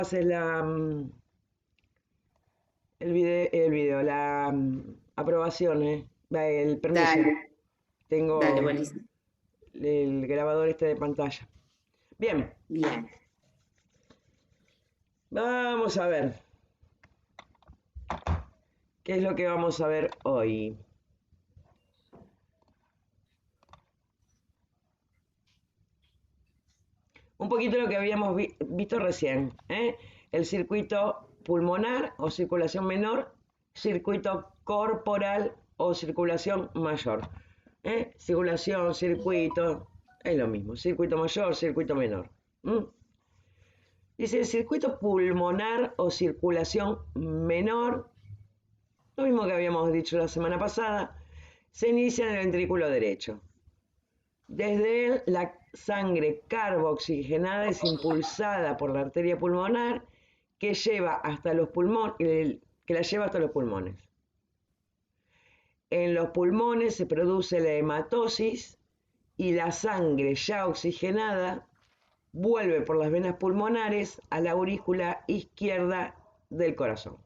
haces la aprobación, el permiso. Dale, dale, Tengo buenísimo. el grabador de pantalla. Bien, Bien. vamos a ver qué es lo que vamos a ver hoy. Un poquito lo que habíamos visto recién, ¿eh? El circuito pulmonar o circulación menor, circuito corporal o circulación mayor. Circulación, circuito, es lo mismo, circuito mayor, circuito menor. ¿Mm? Dice el circuito pulmonar o circulación menor, lo mismo que habíamos dicho la semana pasada, se inicia en el ventrículo derecho. Desde él, la sangre carboxigenada es impulsada por la arteria pulmonar que lleva hasta los pulmones, que la lleva hasta los pulmones. En los pulmones se produce la hematosis y la sangre ya oxigenada vuelve por las venas pulmonares a la aurícula izquierda del corazón.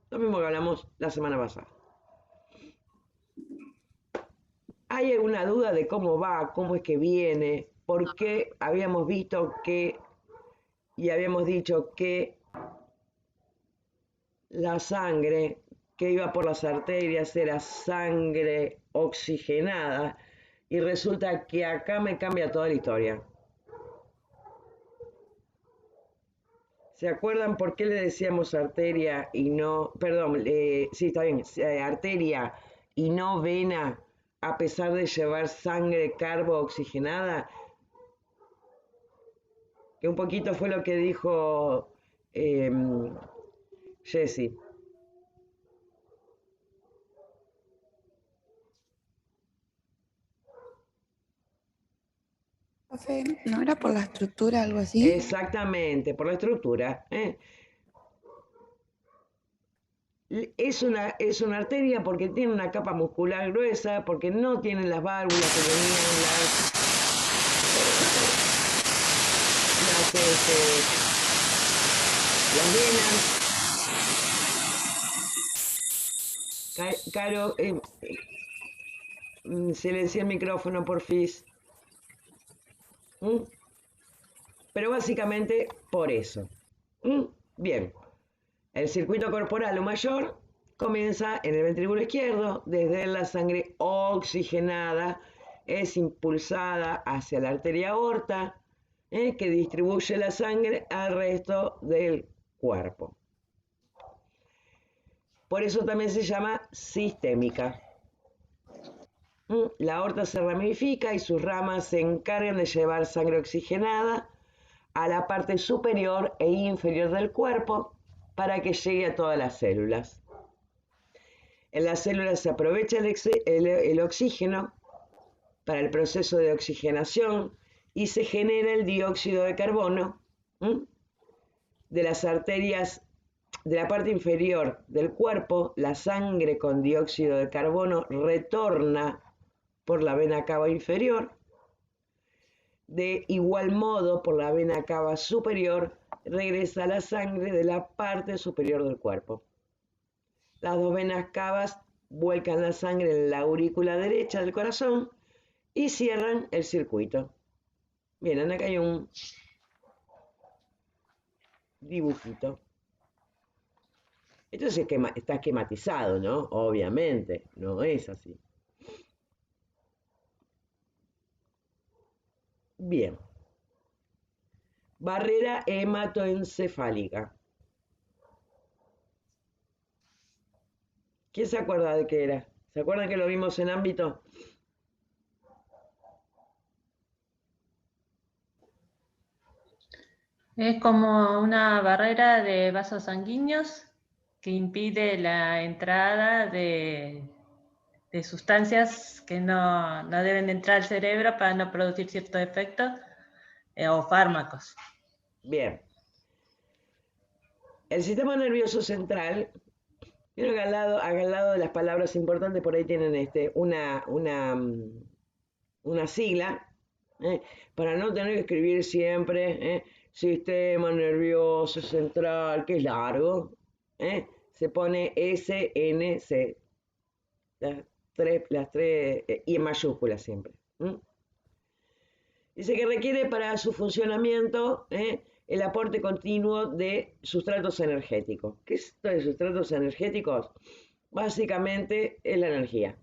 Lo mismo que hablamos la semana pasada. ¿Hay alguna duda de cómo va, cómo es que viene? ¿Por qué habíamos visto que y habíamos dicho que la sangre que iba por las arterias era sangre oxigenada? Y resulta que acá me cambia toda la historia. ¿Se acuerdan por qué le decíamos arteria y no, perdón, sí, está bien, arteria y no vena a pesar de llevar sangre carbo-oxigenada? Que un poquito fue lo que dijo eh, Jessie. Profe, ¿no era por la estructura, algo así? Exactamente, por la estructura. Es una arteria porque tiene una capa muscular gruesa, porque no tiene las válvulas que tenían las venas. Caro, silencia el micrófono, porfis. ¿Mm? Pero básicamente por eso. ¿Mm? Bien, el circuito corporal o mayor comienza en el ventrículo izquierdo, desde la sangre oxigenada es impulsada hacia la arteria aorta, que distribuye la sangre al resto del cuerpo. Por eso también se llama sistémica. La aorta se ramifica y sus ramas se encargan de llevar sangre oxigenada a la parte superior e inferior del cuerpo para que llegue a todas las células. En las células se aprovecha el oxígeno para el proceso de oxigenación y se genera el dióxido de carbono de las arterias de la parte inferior del cuerpo. La sangre con dióxido de carbono retorna por la vena cava inferior. De igual modo, por la vena cava superior regresa la sangre de la parte superior del cuerpo. Las dos venas cavas vuelcan la sangre en la aurícula derecha del corazón y cierran el circuito. Miren, acá hay un dibujito. Esto está esquematizado, ¿no? Obviamente, no es así. Bien. Barrera hematoencefálica. ¿Quién se acuerda de qué era? ¿Se acuerdan que lo vimos en ámbito? Es como una barrera de vasos sanguíneos que impide la entrada de sustancias que no deben entrar al cerebro para no producir ciertos efectos o fármacos. Bien. El sistema nervioso central, creo que al lado de las palabras importantes por ahí tienen una sigla, para no tener que escribir siempre sistema nervioso central, que es largo, se pone SNC, las tres y en mayúsculas siempre. Dice que requiere para su funcionamiento el aporte continuo de sustratos energéticos. ¿Qué es esto de sustratos energéticos? Básicamente es la energía.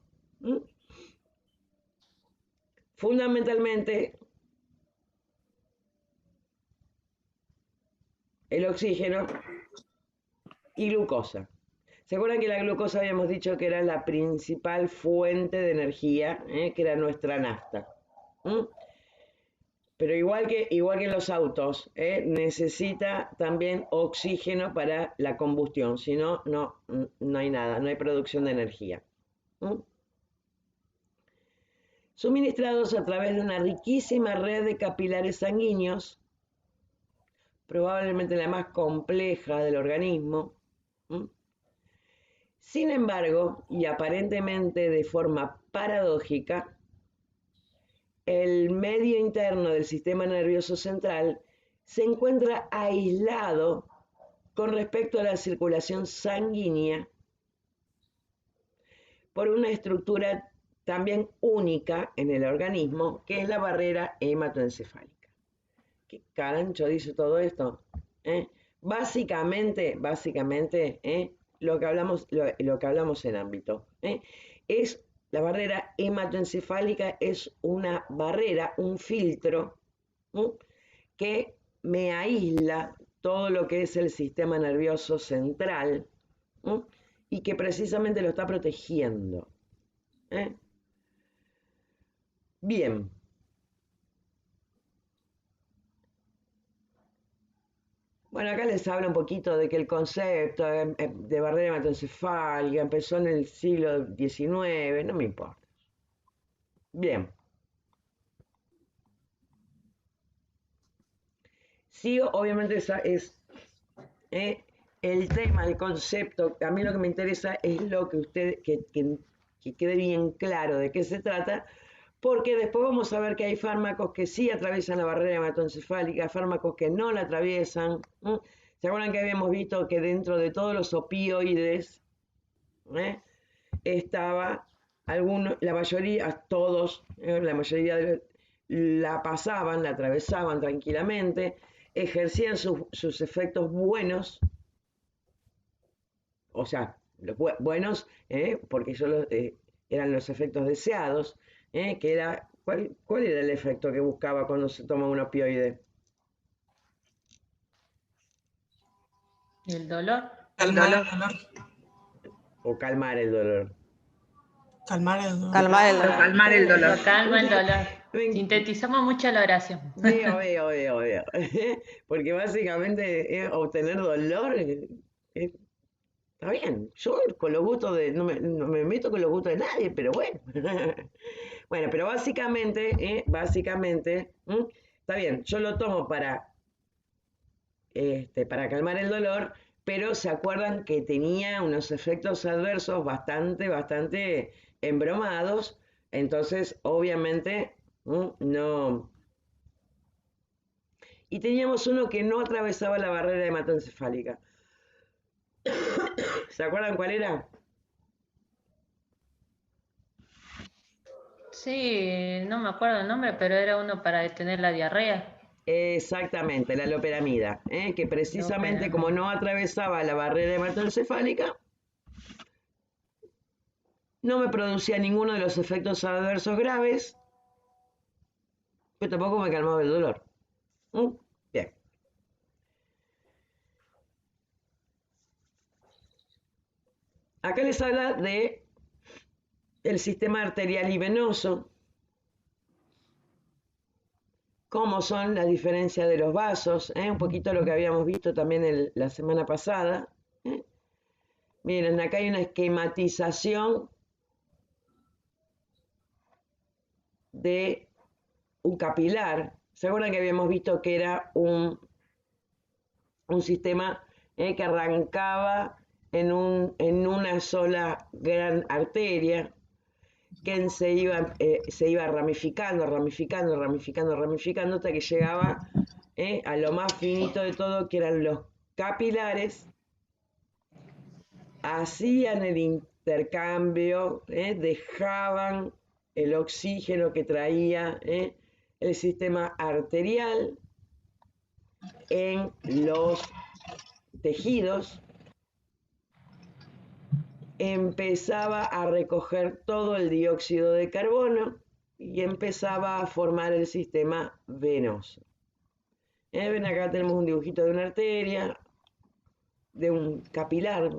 Fundamentalmente el oxígeno y glucosa. ¿Se acuerdan que la glucosa habíamos dicho que era la principal fuente de energía, que era nuestra nafta? Pero igual que en los autos, necesita también oxígeno para la combustión, si no, no hay nada, no hay producción de energía. Suministrados a través de una riquísima red de capilares sanguíneos, probablemente la más compleja del organismo. Sin embargo, y aparentemente de forma paradójica, el medio interno del sistema nervioso central se encuentra aislado con respecto a la circulación sanguínea por una estructura también única en el organismo, que es la barrera hematoencefálica. ¿Qué carancho dice todo esto? Básicamente, lo que hablamos en ámbito, es la barrera hematoencefálica, es una barrera, un filtro, que me aísla todo lo que es el sistema nervioso central, y que precisamente lo está protegiendo. Bien. Bueno, acá les habla un poquito de que el concepto de barrera hematoencefálica empezó en el siglo XIX, no me importa. Bien. Sí, obviamente esa es el tema, el concepto. A mí lo que me interesa es lo que que quede bien claro de qué se trata, porque después vamos a ver que hay fármacos que sí atraviesan la barrera hematoencefálica, fármacos que no la atraviesan. ¿Se acuerdan que habíamos visto que dentro de todos los opioides estaba la mayoría, todos, la mayoría la pasaban, la atravesaban tranquilamente, ejercían sus efectos buenos, o sea, los buenos, porque ellos eran los efectos deseados, que era, ¿cuál era el efecto que buscaba cuando se toma un opioide? El dolor. Calmar el dolor. O calmar el dolor. Calmar el dolor. Calmar el dolor. Calma el dolor. Sintetizamos mucho la oración. Veo. Porque básicamente obtener dolor está bien. Yo con los gustos no me meto con los gustos de nadie, pero bueno. Bueno, pero básicamente, está bien, yo lo tomo para calmar el dolor, pero se acuerdan que tenía unos efectos adversos bastante embromados, entonces obviamente no. Y teníamos uno que no atravesaba la barrera hematoencefálica. ¿Se acuerdan cuál era? Sí, no me acuerdo el nombre, pero era uno para detener la diarrea. Exactamente, la loperamida, que precisamente como no atravesaba la barrera hematoencefálica, no me producía ninguno de los efectos adversos graves, pero tampoco me calmaba el dolor. Bien. Acá les habla de el sistema arterial y venoso, cómo son las diferencias de los vasos, un poquito lo que habíamos visto también la semana pasada. Miren, acá hay una esquematización de un capilar. ¿Se acuerdan que habíamos visto que era un sistema que arrancaba en una sola gran arteria, que se iba ramificando hasta que llegaba a lo más finito de todo, que eran los capilares, hacían el intercambio, dejaban el oxígeno que traía el sistema arterial en los tejidos, empezaba a recoger todo el dióxido de carbono y empezaba a formar el sistema venoso. Ven, acá tenemos un dibujito de una arteria, de un capilar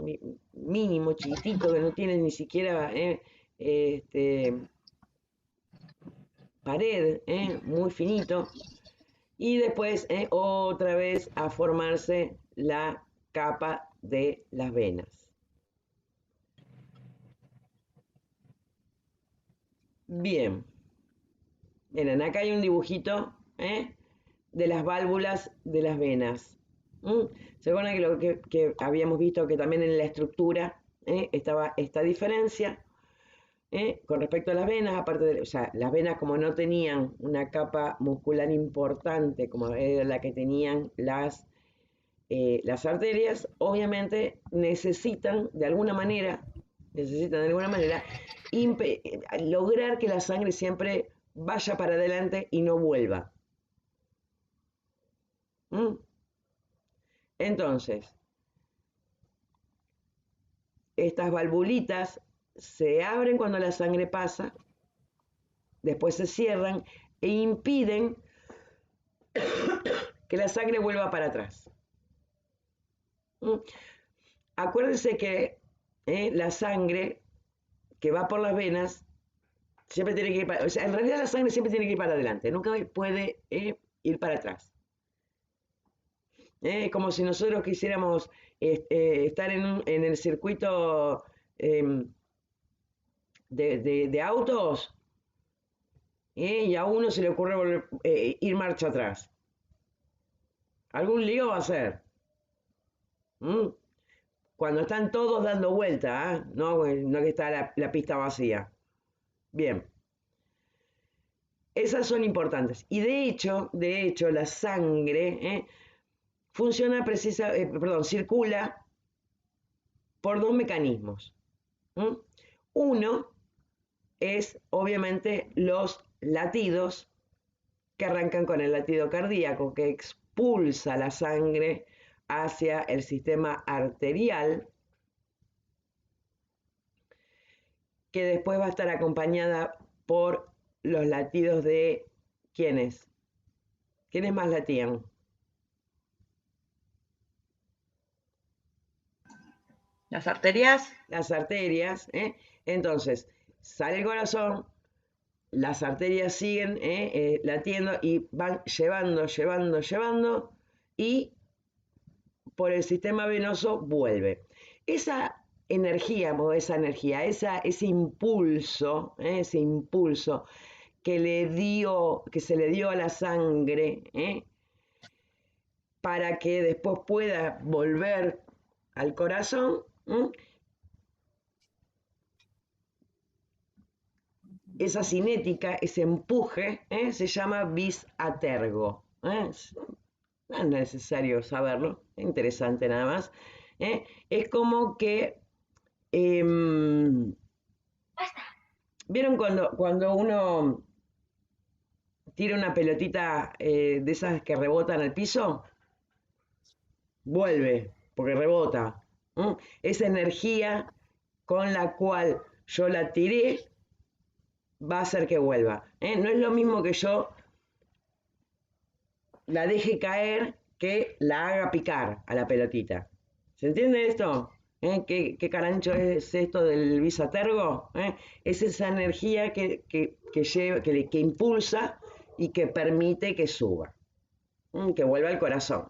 mínimo, chiquitito, que no tiene ni siquiera pared, muy finito. Y después otra vez a formarse la capa de las venas. Bien. Miren, acá hay un dibujito de las válvulas de las venas. ¿Se acuerdan que habíamos visto que también en la estructura estaba esta diferencia con respecto a las venas? Aparte de, o sea, las venas, como no tenían una capa muscular importante como era la que tenían las arterias, obviamente necesitan de alguna manera lograr que la sangre siempre vaya para adelante y no vuelva. Entonces, estas valvulitas se abren cuando la sangre pasa, después se cierran e impiden que la sangre vuelva para atrás. Acuérdense que la sangre que va por las venas siempre tiene que ir para, o sea, en realidad la sangre siempre tiene que ir para adelante, nunca puede ir para atrás. Como si nosotros quisiéramos estar en el circuito de autos y a uno se le ocurre ir marcha atrás. Algún lío va a ser. Cuando están todos dando vuelta, no que está la pista vacía. Bien. Esas son importantes. Y de hecho, la sangre circula por dos mecanismos. Uno es, obviamente, los latidos que arrancan con el latido cardíaco, que expulsa la sangre hacia el sistema arterial, que después va a estar acompañada por los latidos de ¿quiénes? ¿Quiénes más latían? Las arterias. Las arterias, entonces sale el corazón, las arterias siguen latiendo y van llevando y por el sistema venoso vuelve. Ese impulso que se le dio a la sangre para que después pueda volver al corazón, esa cinética, ese empuje, se llama vis a tergo. No es necesario saberlo, es interesante nada más. Es como que ¿vieron cuando uno tira una pelotita de esas que rebotan al piso? Vuelve, porque rebota. Esa energía con la cual yo la tiré va a hacer que vuelva. No es lo mismo que yo la deje caer que la haga picar a la pelotita. ¿Se entiende esto? ¿Qué carancho es esto del bisatergo? Es esa energía que impulsa y que permite que suba, que vuelva al corazón.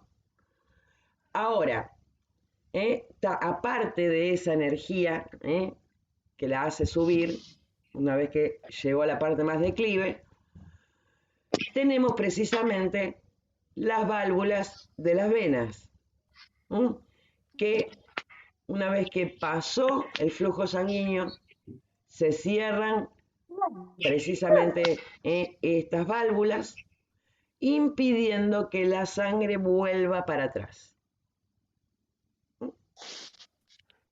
Ahora, aparte de esa energía que la hace subir, una vez que llegó a la parte más declive, tenemos precisamente las válvulas de las venas, que una vez que pasó el flujo sanguíneo, se cierran precisamente estas válvulas impidiendo que la sangre vuelva para atrás.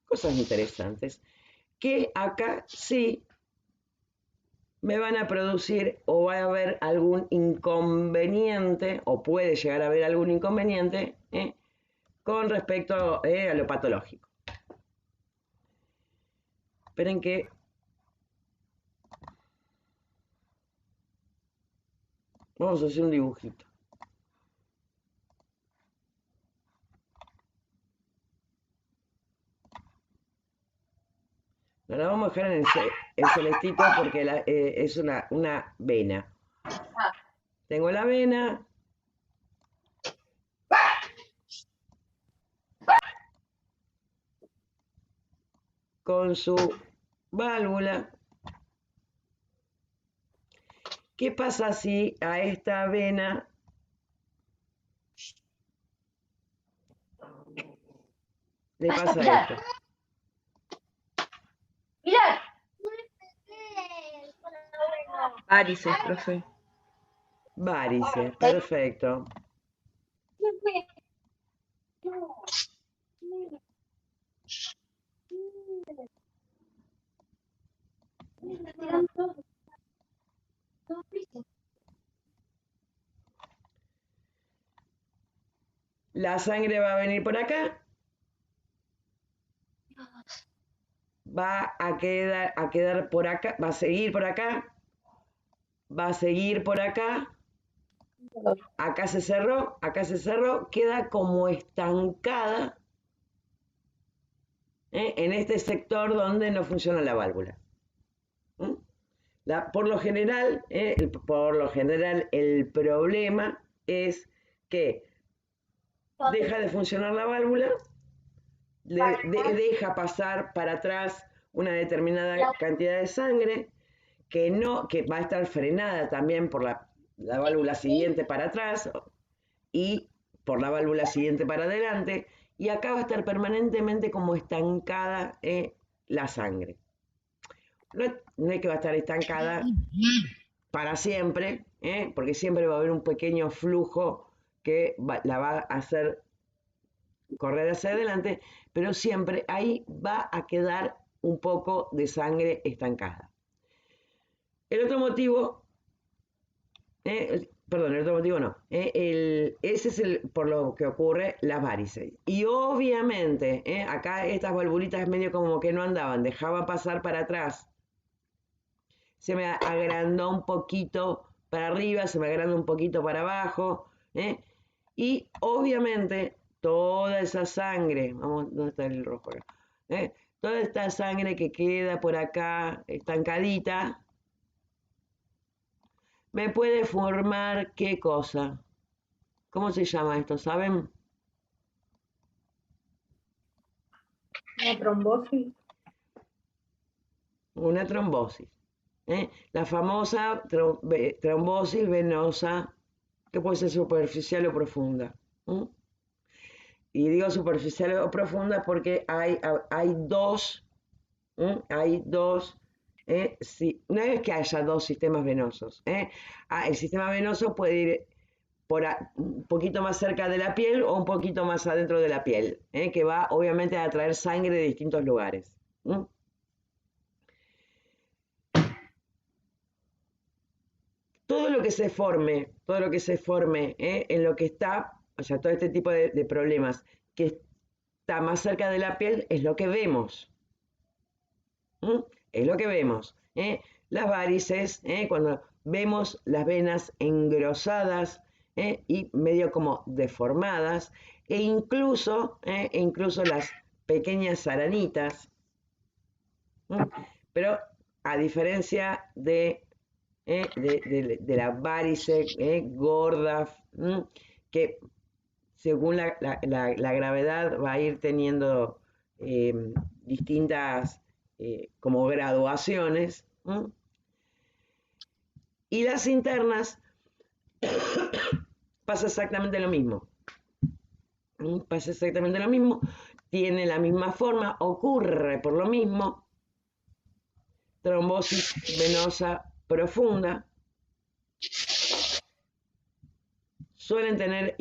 Cosas interesantes que acá sí me van a producir o va a haber algún inconveniente o puede llegar a haber algún inconveniente con respecto a lo patológico. Esperen que vamos a hacer un dibujito. No la vamos a dejar en el celestito porque es una vena. Tengo la vena. Con su válvula. ¿Qué pasa si a esta vena le pasa esto? Varices, profe. Varices, perfecto. La sangre va a venir por acá. Va a quedar por acá, va a seguir por acá. Va a seguir por acá. Acá se cerró, queda como estancada en este sector donde no funciona la válvula. Por lo general, el problema es que deja de funcionar la válvula, deja pasar para atrás una determinada cantidad de sangre que va a estar frenada también por la válvula siguiente para atrás y por la válvula siguiente para adelante, y acá va a estar permanentemente como estancada la sangre. No es que va a estar estancada para siempre, porque siempre va a haber un pequeño flujo que la va a hacer correr hacia adelante, pero siempre ahí va a quedar un poco de sangre estancada. El otro motivo, perdón, el otro motivo no, ese es por lo que ocurre las varices. Y obviamente, acá estas valvulitas medio como que no andaban, dejaban pasar para atrás. Se me agrandó un poquito para arriba, se me agrandó un poquito para abajo, y obviamente toda esa sangre, vamos, ¿dónde está el rojo acá? Toda esta sangre que queda por acá estancadita, me puede formar ¿qué cosa? ¿Cómo se llama esto? ¿Saben? Una trombosis. Una trombosis. La famosa trombosis venosa, que puede ser superficial o profunda. Y digo superficial o profunda porque hay dos, no es que haya dos sistemas venosos. El sistema venoso puede ir un poquito más cerca de la piel o un poquito más adentro de la piel, que va obviamente a traer sangre de distintos lugares. Todo lo que se forme en lo que está, o sea, todo este tipo de problemas que está más cerca de la piel es lo que vemos. Es lo que vemos. Las varices, cuando vemos las venas engrosadas y medio como deformadas, e incluso las pequeñas aranitas. Pero a diferencia de la varice gorda, que según la gravedad va a ir teniendo distintas como graduaciones, y las internas pasa exactamente lo mismo. Pasa exactamente lo mismo, tiene la misma forma, ocurre por lo mismo, trombosis venosa profunda. suelen tener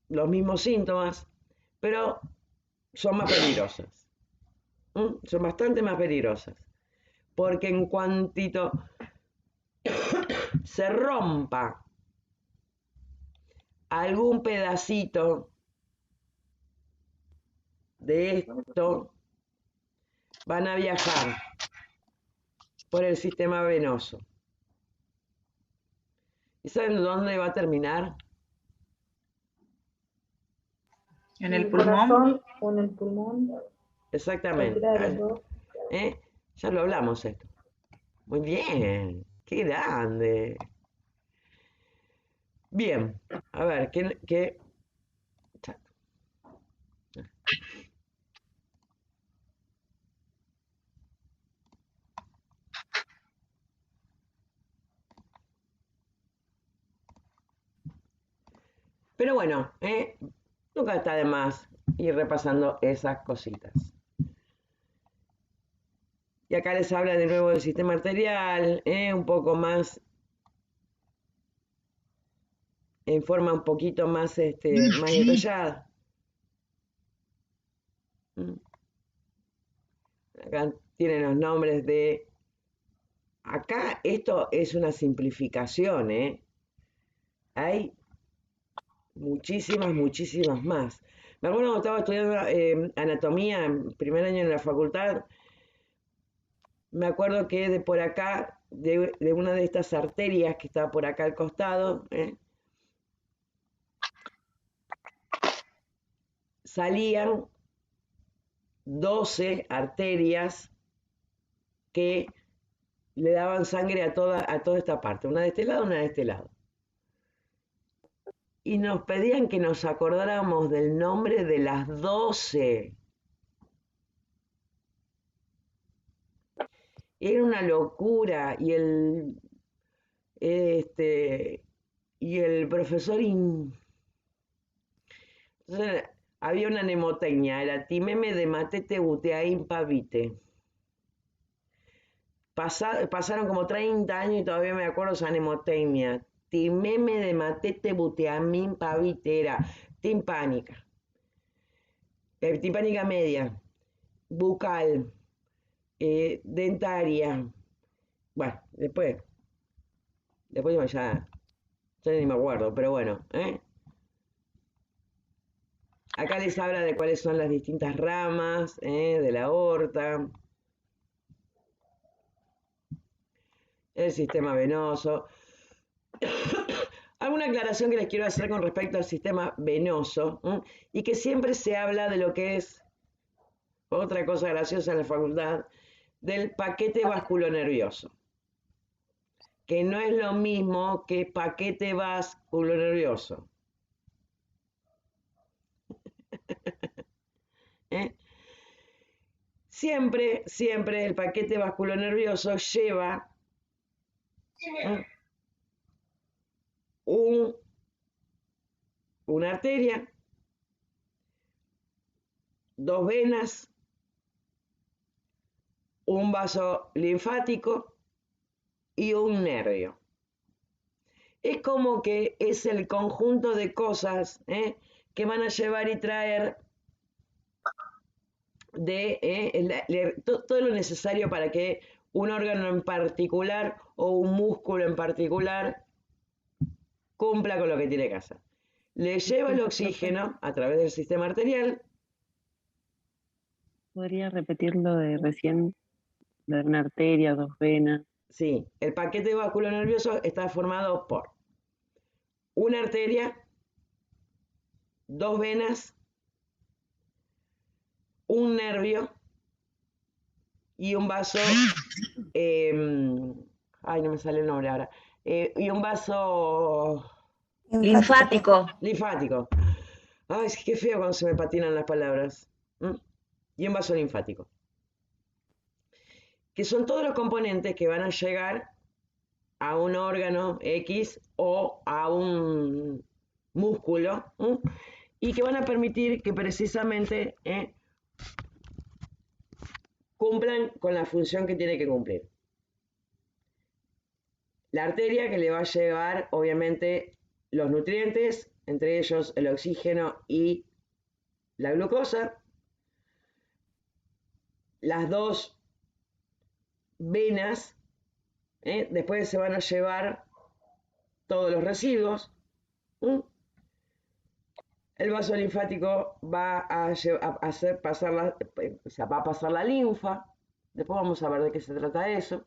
los mismos síntomas, pero son más peligrosas. Son bastante más peligrosas. Porque en cuantito se rompa algún pedacito de esto, van a viajar por el sistema venoso. ¿Y saben dónde va a terminar? En el pulmón. Corazón o en el pulmón. Exactamente. Cualquiera de los dos. Ya lo hablamos esto. Muy bien. Qué grande. Bien. A ver, ¿qué? Pero bueno, nunca está de más ir repasando esas cositas. Y acá les habla de nuevo del sistema arterial, un poco más, en forma un poquito más, más detallada. Acá tienen los nombres de... Acá esto es una simplificación, Hay muchísimas más. Me acuerdo cuando estaba estudiando anatomía, en primer año en la facultad, me acuerdo que de por acá, de una de estas arterias que está por acá al costado, salían 12 arterias que le daban sangre a toda esta parte, una de este lado, una de este lado. Y nos pedían que nos acordáramos del nombre de las 12. Era una locura y el profesor entonces, había una mnemotecnia, era timeme de matete buteaín pavite. Pasaron como 30 años y todavía me acuerdo esa mnemotecnia. Timeme de matete buteamin pavite era timpánica. Timpánica media, bucal, dentaria. Bueno, después ya ni me acuerdo, pero bueno, Acá les habla de cuáles son las distintas ramas de la aorta, el sistema venoso. Alguna aclaración que les quiero hacer con respecto al sistema venoso, y que siempre se habla de lo que es, otra cosa graciosa en la facultad, del paquete vasculonervioso, que no es lo mismo que paquete vasculonervioso. Siempre el paquete vasculonervioso lleva una arteria, dos venas, un vaso linfático y un nervio. Es como que es el conjunto de cosas que van a llevar y traer todo lo necesario para que un órgano en particular o un músculo en particular cumpla con lo que tiene que hacer. Le lleva el oxígeno a través del sistema arterial. ¿Podría repetir lo de recién, de una arteria, dos venas? Sí, el paquete vasculonervioso está formado por una arteria, dos venas, un nervio y un vaso, ay, no me sale el nombre ahora, y un vaso Linfático. linfático. Ay, qué feo cuando se me patinan las palabras. Y un vaso linfático. Que son todos los componentes que van a llegar a un órgano X o a un músculo y que van a permitir que precisamente cumplan con la función que tiene que cumplir. La arteria que le va a llevar, obviamente, los nutrientes, entre ellos el oxígeno y la glucosa. Las dos venas, después se van a llevar todos los residuos. El vaso linfático va a pasar la linfa. Después vamos a ver de qué se trata eso.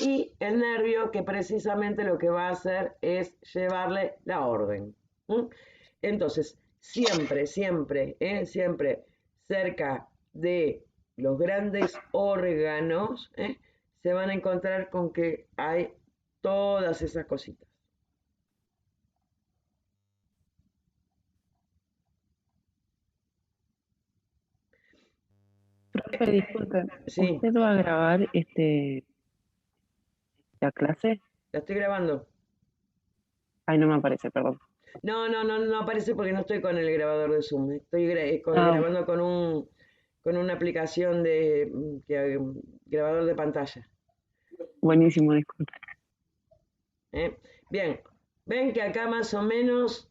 Y el nervio, que precisamente lo que va a hacer es llevarle la orden. Entonces, siempre cerca de los grandes órganos, se van a encontrar con que hay todas esas cositas. Profe, disculpe, Sí. ¿usted va a grabar la clase? ¿La estoy grabando? Ay, no me aparece, perdón. No aparece porque no estoy con el grabador de Zoom. Estoy grabando con una aplicación de grabador de pantalla. Buenísimo, disculpe. Bien, ven que acá más o menos,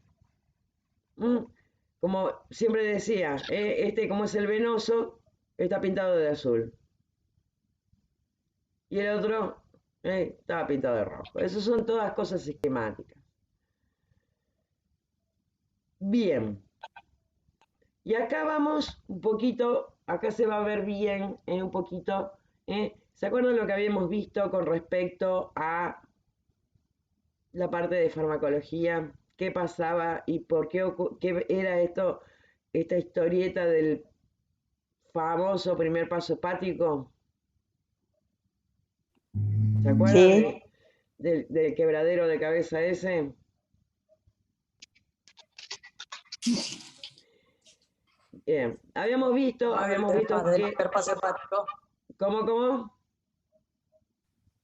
como siempre decía, como es el venoso, está pintado de azul. Y el otro estaba pintado de rojo. Esas son todas cosas esquemáticas. Bien. Y acá vamos un poquito, acá se va a ver bien un poquito. ¿Se acuerdan lo que habíamos visto con respecto a la parte de farmacología? ¿Qué pasaba y por qué era esta historieta del famoso primer paso hepático? ¿Se acuerdan del quebradero de cabeza ese? Bien, habíamos visto que... primer paso hepático. ¿Cómo?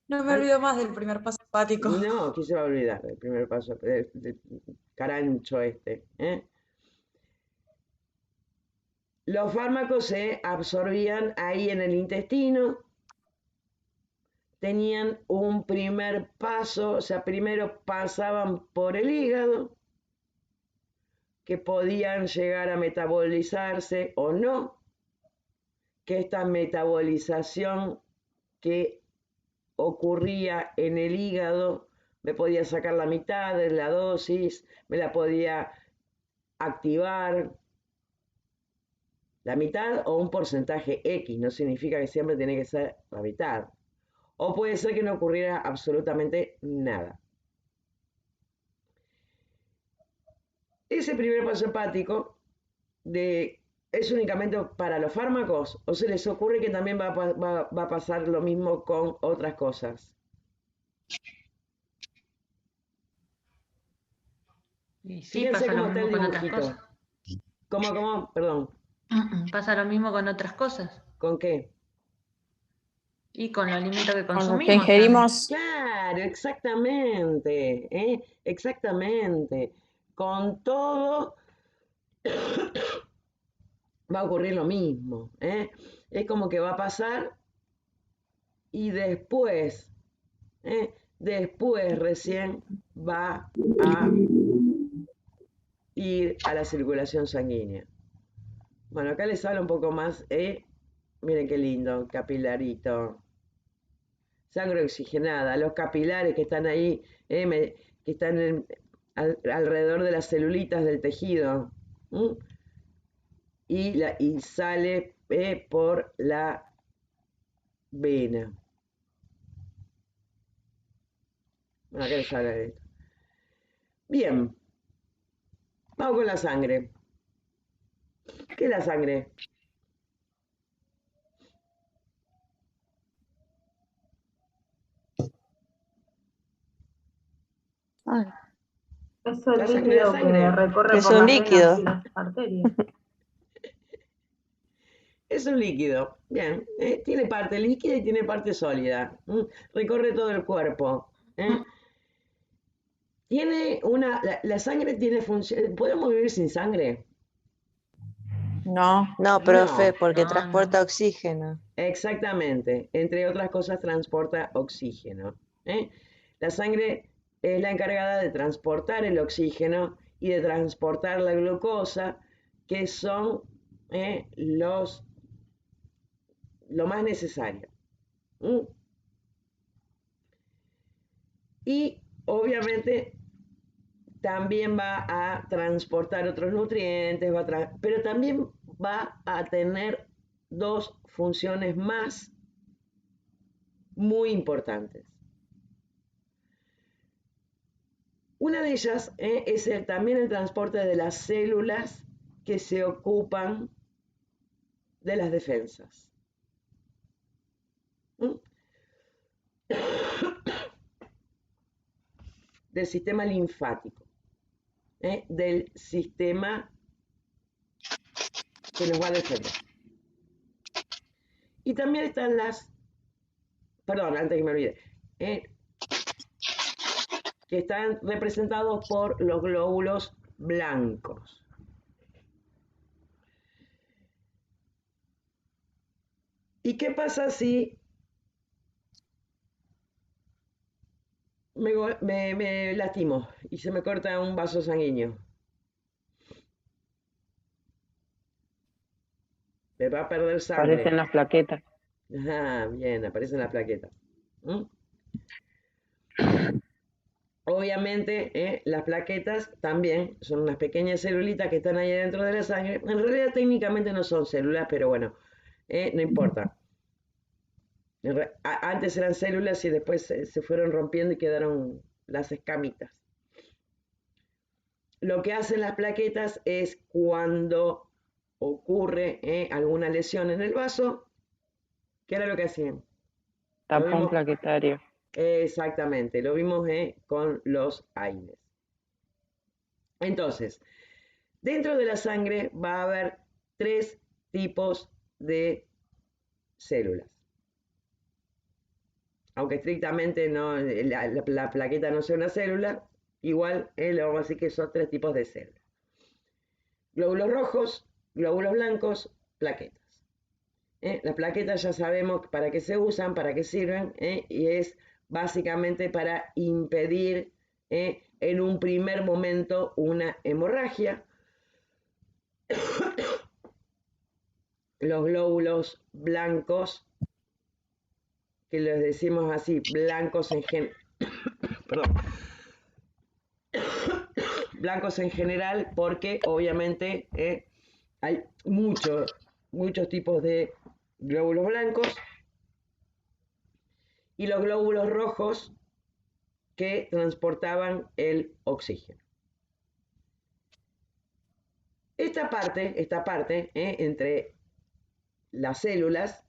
No me olvido más del primer paso hepático. No, ¿quién se va a olvidar del primer paso, del carancho este? Los fármacos se absorbían ahí en el intestino, tenían un primer paso, o sea, primero pasaban por el hígado, que podían llegar a metabolizarse o no, que esta metabolización que ocurría en el hígado, me podía sacar la mitad de la dosis, me la podía activar la mitad o un porcentaje X, no significa que siempre tiene que ser la mitad. O puede ser que no ocurriera absolutamente nada. Ese primer paso hepático ¿es únicamente para los fármacos o se les ocurre que también va a pasar lo mismo con otras cosas? Y sí, Fíjense pasa cómo lo está el mismo con otras dibujito. cosas. ¿Cómo? Perdón. Pasa lo mismo con otras cosas. ¿Con qué? Y con los alimentos que Con lo consumimos. que ingerimos. Claro, exactamente. Exactamente. Con todo va a ocurrir lo mismo. Es como que va a pasar y después recién va a ir a la circulación sanguínea. Bueno, acá les hablo un poco más. Miren qué lindo, capilarito. Sangre oxigenada, los capilares que están ahí, que están alrededor de las celulitas del tejido. Y sale por la vena. Bueno, acá les habla de esto. Bien, vamos con la sangre. ¿Qué es la sangre? Ay, Es el La sangre, líquido la que sangre. recorre Es por un las líquido. venas y las arterias. Es un líquido. Bien, tiene parte líquida y tiene parte sólida. Recorre todo el cuerpo. La sangre tiene función. ¿Podemos vivir sin sangre? no, No. profe, porque No, transporta oxígeno. Exactamente. Entre otras cosas, transporta oxígeno. La sangre es la encargada de transportar el oxígeno y de transportar la glucosa, que son lo más necesario. Y obviamente también va a transportar otros nutrientes, pero también va a tener dos funciones más muy importantes. Una de ellas es también el transporte de las células que se ocupan de las defensas. Del sistema linfático, del sistema que nos va a defender. Y también están perdón, antes que me olvide, que están representados por los glóbulos blancos. ¿Y qué pasa si me lastimo y se me corta un vaso sanguíneo? Me va a perder sangre. Aparecen las plaquetas. Ah, bien, aparecen las plaquetas. Obviamente, las plaquetas también son unas pequeñas celulitas que están ahí dentro de la sangre. En realidad técnicamente no son células, pero bueno, no importa. Antes eran células y después se fueron rompiendo y quedaron las escamitas. Lo que hacen las plaquetas es cuando ocurre alguna lesión en el vaso, ¿qué era lo que hacían? Tapón plaquetario. Exactamente, lo vimos con los AINES. Entonces, dentro de la sangre va a haber 3 tipos de células. Aunque estrictamente no, la plaqueta no sea una célula, igual le vamos a decir que son 3 tipos de células. Glóbulos rojos, glóbulos blancos, plaquetas. Las plaquetas ya sabemos para qué se usan, para qué sirven, y es básicamente para impedir en un primer momento una hemorragia. Los glóbulos blancos, que les decimos así, blancos blancos en general, porque obviamente hay muchos tipos de glóbulos blancos, y los glóbulos rojos que transportaban el oxígeno. Esta parte entre las células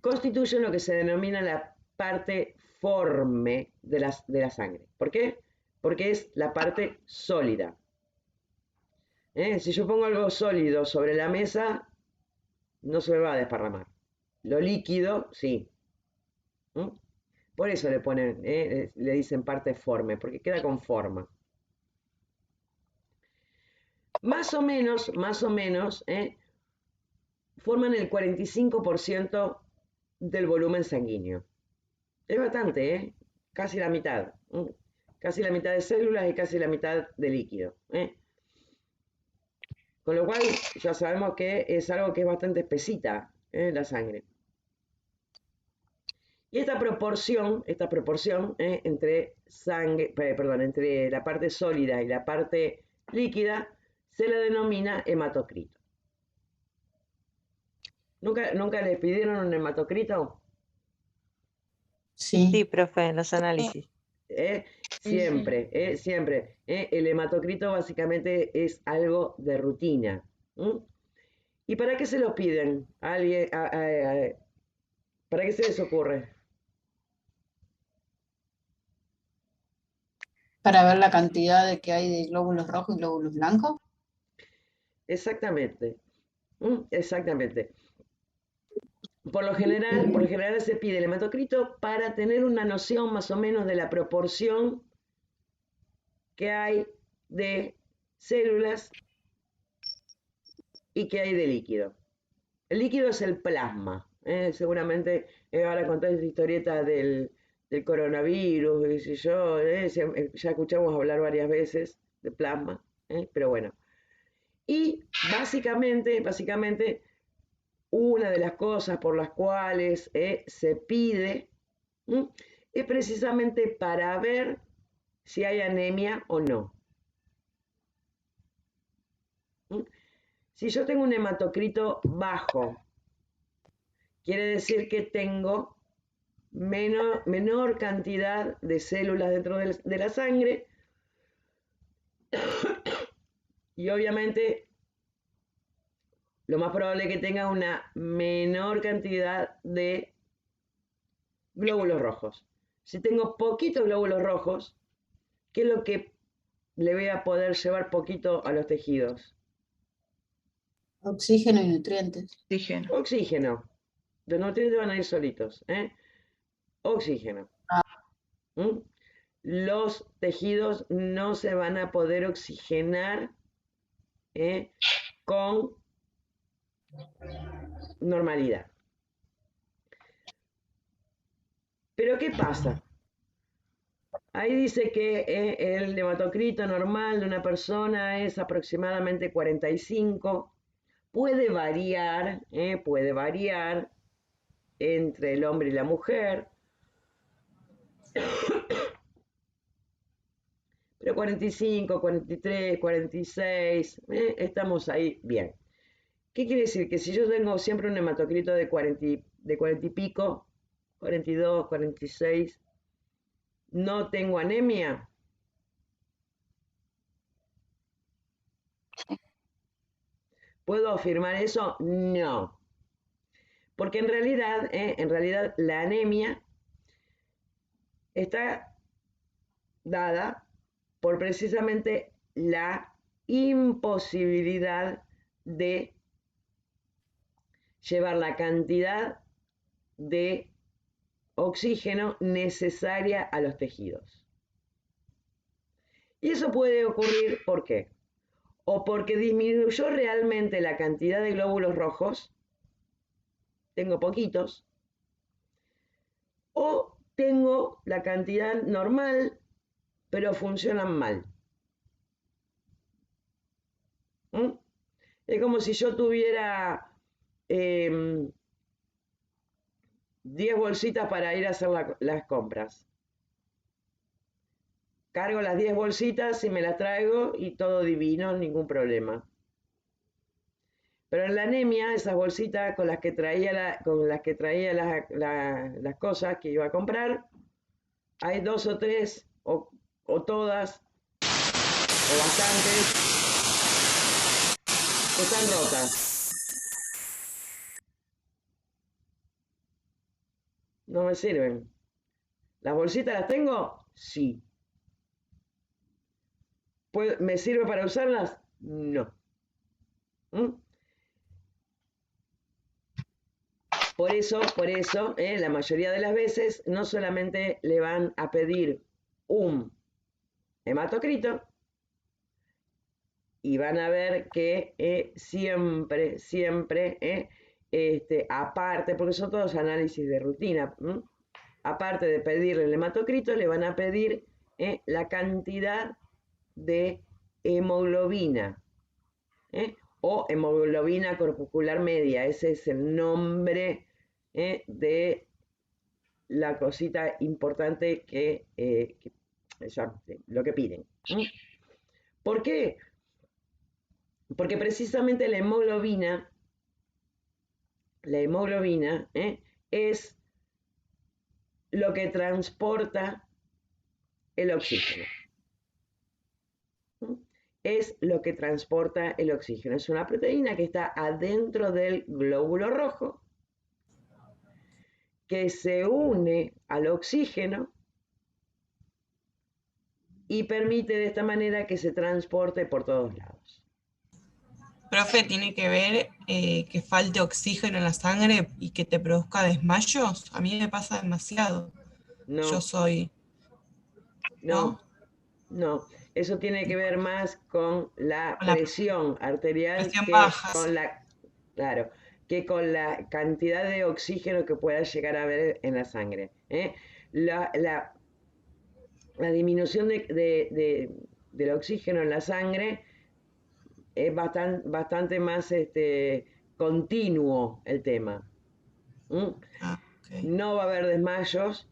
constituye lo que se denomina la parte forme de la sangre. ¿Por qué? Porque es la parte sólida. Si yo pongo algo sólido sobre la mesa, no se me va a desparramar. Lo líquido, sí. Por eso le ponen, le dicen parte forme, porque queda con forma. Más o menos, forman el 45% del volumen sanguíneo. Es bastante, casi la mitad. Casi la mitad de células y casi la mitad de líquido. Con lo cual ya sabemos que es algo que es bastante espesita, la sangre. Y esta proporción entre entre la parte sólida y la parte líquida se la denomina hematocrito. ¿Nunca les pidieron un hematocrito? Sí, profe, en los análisis. Siempre. El hematocrito básicamente es algo de rutina. ¿Y para qué se los piden? ¿Para qué se les ocurre? Para ver la cantidad de que hay de glóbulos rojos y glóbulos blancos. Exactamente. Exactamente. Por lo general se pide el hematocrito para tener una noción más o menos de la proporción que hay de células y que hay de líquido. El líquido es el plasma. Seguramente ahora conté esta historieta del del coronavirus, qué sé yo, ya escuchamos hablar varias veces de plasma, pero bueno. Y básicamente, una de las cosas por las cuales se pide es precisamente para ver si hay anemia o no. Si yo tengo un hematocrito bajo, quiere decir que tengo menor cantidad de células dentro de la sangre y obviamente lo más probable es que tenga una menor cantidad de glóbulos rojos. Si tengo poquitos glóbulos rojos, ¿qué es lo que le voy a poder llevar poquito a los tejidos? Oxígeno y nutrientes. Oxígeno. Oxígeno. Los nutrientes van a ir solitos. Oxígeno. ¿Mm? Los tejidos no se van a poder oxigenar con normalidad. Pero ¿qué pasa? Ahí dice que el hematocrito normal de una persona es aproximadamente 45. Puede variar entre el hombre y la mujer. Pero 45, 43, 46, estamos ahí bien. ¿Qué quiere decir? Que si yo tengo siempre un hematocrito de 40 y pico, 42, 46, ¿no tengo anemia? ¿Puedo afirmar eso? No. Porque en realidad la anemia está dada por precisamente la imposibilidad de llevar la cantidad de oxígeno necesaria a los tejidos. Y eso puede ocurrir, ¿por qué? O porque disminuyó realmente la cantidad de glóbulos rojos, tengo poquitos, o tengo la cantidad normal, pero funcionan mal. Es como si yo tuviera 10 bolsitas para ir a hacer las compras. Cargo las 10 bolsitas y me las traigo y todo divino, ningún problema. Pero en la anemia, esas bolsitas con las que traía, las cosas que iba a comprar, hay 2 o 3 o todas o bastantes que están rotas. No me sirven. ¿Las bolsitas las tengo? Sí. ¿Me sirve para usarlas? No. Por eso, la mayoría de las veces no solamente le van a pedir un hematocrito, y van a ver que siempre, aparte, porque son todos análisis de rutina, aparte de pedirle el hematocrito, le van a pedir la cantidad de hemoglobina, o hemoglobina corpuscular media. Ese es el nombre de la cosita importante que lo que piden. ¿Por qué? Porque precisamente la hemoglobina es lo que transporta el oxígeno. Es lo que transporta el oxígeno. Es una proteína que está adentro del glóbulo rojo, que se une al oxígeno y permite de esta manera que se transporte por todos lados. Profe, ¿tiene que ver que falte oxígeno en la sangre y que te produzca desmayos? A mí me pasa demasiado. No. Yo soy... No. Eso tiene que ver más con la presión arterial que con la cantidad de oxígeno que pueda llegar a haber en la sangre. la disminución del oxígeno en la sangre es bastante más continuo el tema. No va a haber desmayos,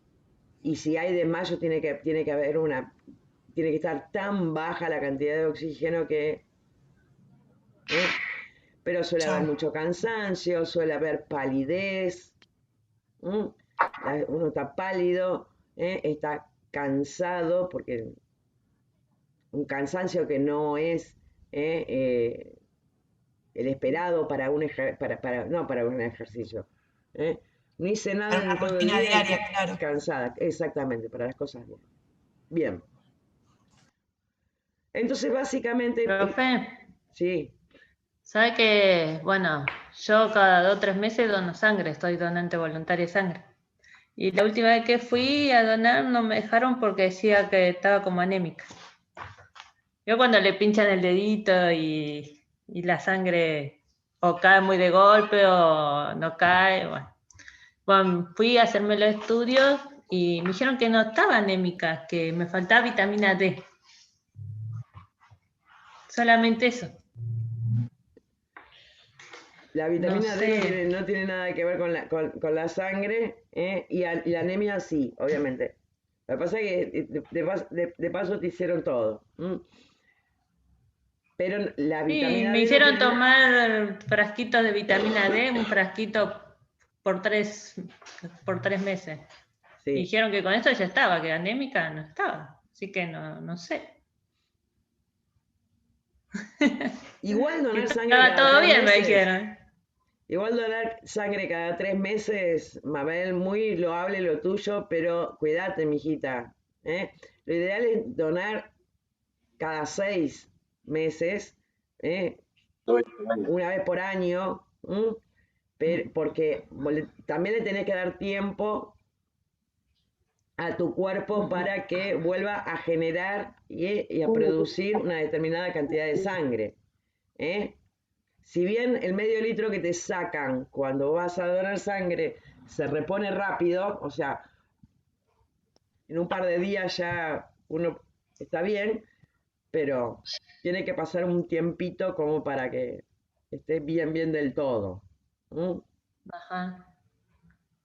y si hay desmayos tiene que estar tan baja la cantidad de oxígeno que... Pero suele haber mucho cansancio, suele haber palidez. Uno está pálido, está cansado, porque un cansancio que no es el esperado para un ejercicio. No hice nada Para una en todo el rutina día, diaria, claro. cansada, exactamente, para las cosas bien. Bien. Entonces, básicamente... Profe, sí. ¿sabe que, bueno, yo cada 2 o 3 meses dono sangre, estoy donante voluntaria de sangre? Y la última vez que fui a donar no me dejaron porque decía que estaba como anémica. Yo cuando le pinchan el dedito y la sangre o cae muy de golpe o no cae, bueno, fui a hacerme los estudios y me dijeron que no estaba anémica, que me faltaba vitamina D. Solamente eso. La vitamina No D sé. no tiene nada que ver con la sangre, y la anemia sí, obviamente. Lo que pasa es que de paso te hicieron todo. Pero la Sí, vitamina me D no hicieron tiene tomar frasquitos de vitamina D, un frasquito por 3 meses. Sí. Y dijeron que con esto ya estaba, que anémica no estaba. Así que no sé. Igual donar Que sangre estaba cada todo 3 bien, me meses. dijeron. Igual donar sangre cada 3 meses, Mabel, muy loable lo tuyo, pero cuídate, mijita. Lo ideal es donar cada 6 meses, una vez por año, porque también le tenés que dar tiempo a tu cuerpo para que vuelva a generar y a producir una determinada cantidad de sangre. Si bien el medio litro que te sacan cuando vas a donar sangre se repone rápido, o sea, en un par de días ya uno está bien, pero tiene que pasar un tiempito como para que esté bien del todo. Ajá.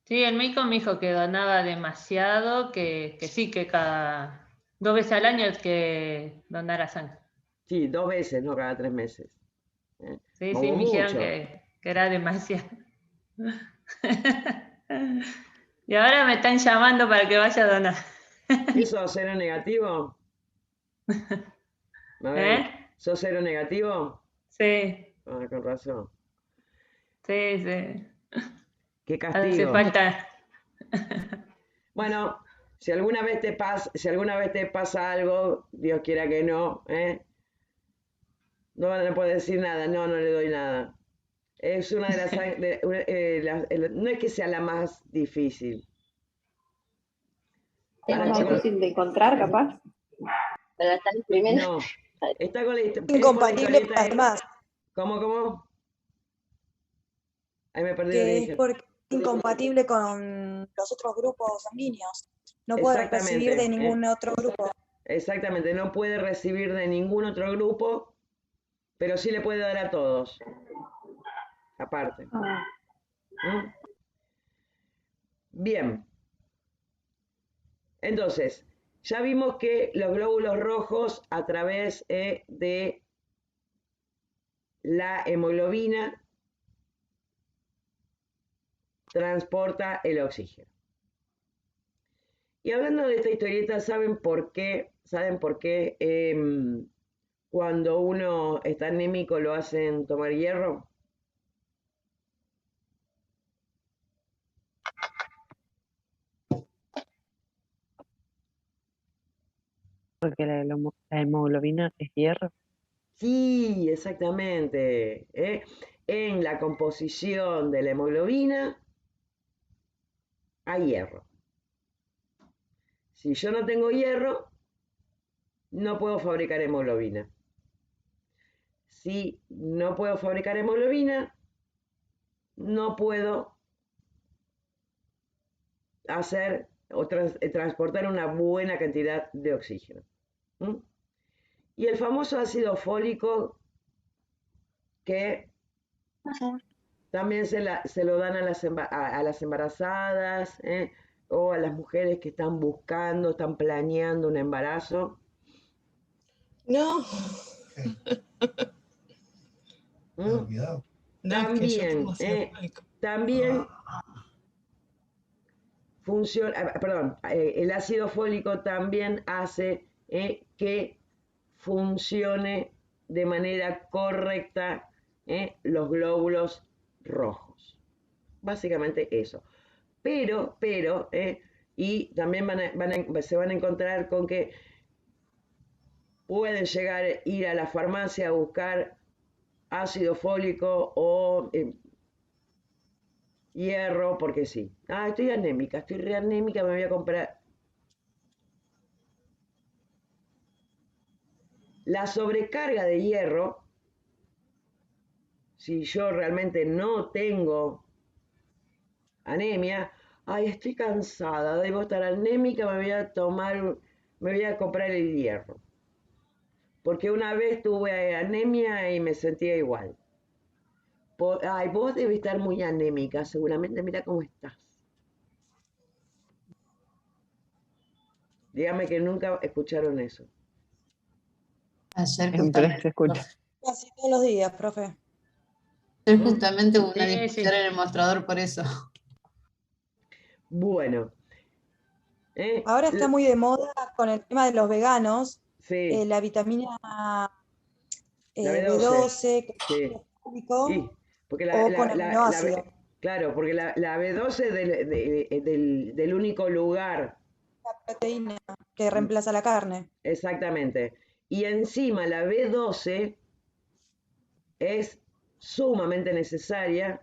Sí, el médico me dijo que donaba demasiado, que sí, que cada 2 veces al año es que donara sangre. Sí, 2 veces, no cada 3 meses. Sí, Como me dijeron mucho. que era demasiado. Y ahora me están llamando para que vaya a donar. ¿Eso cero negativo? Mabel, ¿sos cero negativo? Sí, Ah, con razón. sí. Qué Hace castigo. falta. Bueno, si alguna vez te pasa algo, Dios quiera que no, no van a poder decir nada, no le doy nada. Es una de no es que sea la más difícil. Es más difícil de encontrar, capaz. No, está con Incompatible con las demás, ¿Cómo? Ahí me perdí lo que que es dije. porque es incompatible con los otros grupos sanguíneos. No puede recibir de ningún otro grupo. Exactamente, no puede recibir de ningún otro grupo, pero sí le puede dar a todos, aparte. Bien, entonces, ya vimos que los glóbulos rojos a través de la hemoglobina transporta el oxígeno. Y hablando de esta historieta, ¿saben por qué cuando uno está anémico lo hacen tomar hierro? Porque la hemoglobina es hierro. Sí, exactamente. En la composición de la hemoglobina hay hierro. Si yo no tengo hierro, no puedo fabricar hemoglobina. Si no puedo fabricar hemoglobina, no puedo hacer o transportar una buena cantidad de oxígeno. ¿Mm? Y el famoso ácido fólico que también se lo dan a las embarazadas, o a las mujeres que están buscando, están planeando un embarazo. No. También funciona, perdón, el ácido fólico también hace que funcione de manera correcta los glóbulos rojos. Básicamente eso. Pero, y también se van a encontrar con que pueden llegar a ir a la farmacia a buscar ácido fólico o hierro, porque sí. Ah, estoy anémica, estoy re anémica, me voy a comprar. La sobrecarga de hierro, si yo realmente no tengo anemia, ay, estoy cansada, debo estar anémica, me voy a comprar el hierro. Porque una vez tuve anemia y me sentía igual. Ay, vos debes estar muy anémica, seguramente, mira cómo estás. Dígame que nunca escucharon eso. Ayer Siempre se escucha. Casi todos los días, profe. justamente hubo una Sí, discusión sí. en el mostrador por eso. Bueno. Ahora está muy de moda con el tema de los veganos, Sí, la vitamina la B12, sí. fólico, Y, porque o con aminoácidos. claro, porque la B12 del único lugar. La proteína que reemplaza la carne. Exactamente. Y encima la B12 es sumamente necesaria.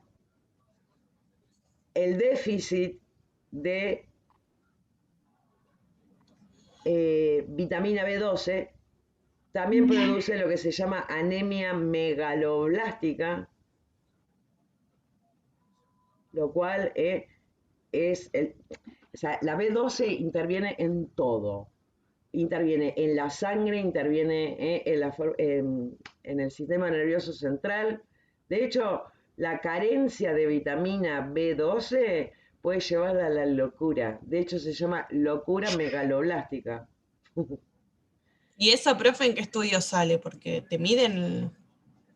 El déficit de vitamina B12 también produce lo que se llama anemia megaloblástica, lo cual o sea, la B12 interviene en todo. Interviene en la sangre, interviene en el sistema nervioso central. De hecho, la carencia de vitamina B12 puede llevar a la locura. De hecho, se llama locura megaloblástica. ¿Y eso, profe, en qué estudio sale? Porque te miden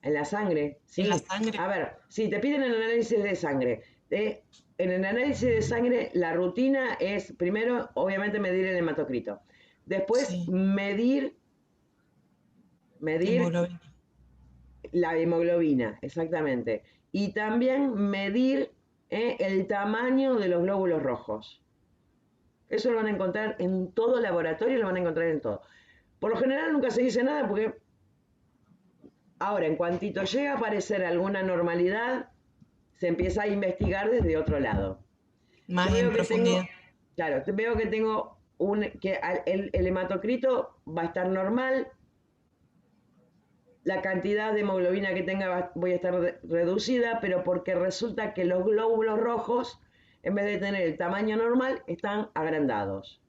En la sangre, sí. en la sangre. A ver, sí, te piden el análisis de sangre. En el análisis de sangre, la rutina es, primero, obviamente, medir el hematocrito. Después, Sí, medir hemoglobina. la hemoglobina, exactamente. Y también medir el tamaño de los glóbulos rojos. Eso lo van a encontrar en todo laboratorio, lo van a encontrar en todo. Por lo general nunca se dice nada porque ahora, en cuantito llega a aparecer alguna normalidad, se empieza a investigar desde otro lado. Más Yo veo en que profundidad. claro, veo que tengo el hematocrito va a estar normal, la cantidad de hemoglobina que tenga voy a estar reducida, pero porque resulta que los glóbulos rojos, en vez de tener el tamaño normal, están agrandados.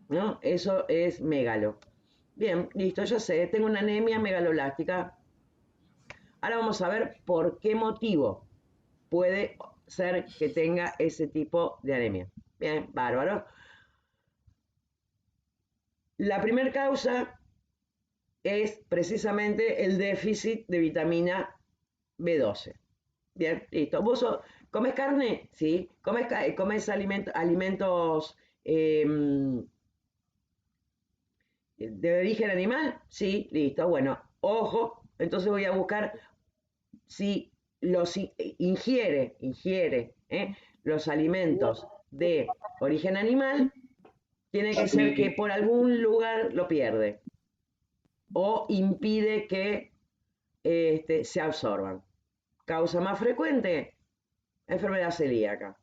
¿No? Eso es megalo. Bien, listo, ya sé, tengo una anemia megaloblástica. Ahora vamos a ver por qué motivo puede ser que tenga ese tipo de anemia. Bien, bárbaro. La primera causa es precisamente el déficit de vitamina B12. Bien, listo. ¿Vos comes carne? Sí. ¿Comes alimentos de origen animal? Sí, listo. Bueno, ojo, entonces voy a buscar si los ingiere los alimentos de origen animal, tiene que ser que por algún lugar lo pierde o impide que se absorban. Causa más frecuente, enfermedad celíaca,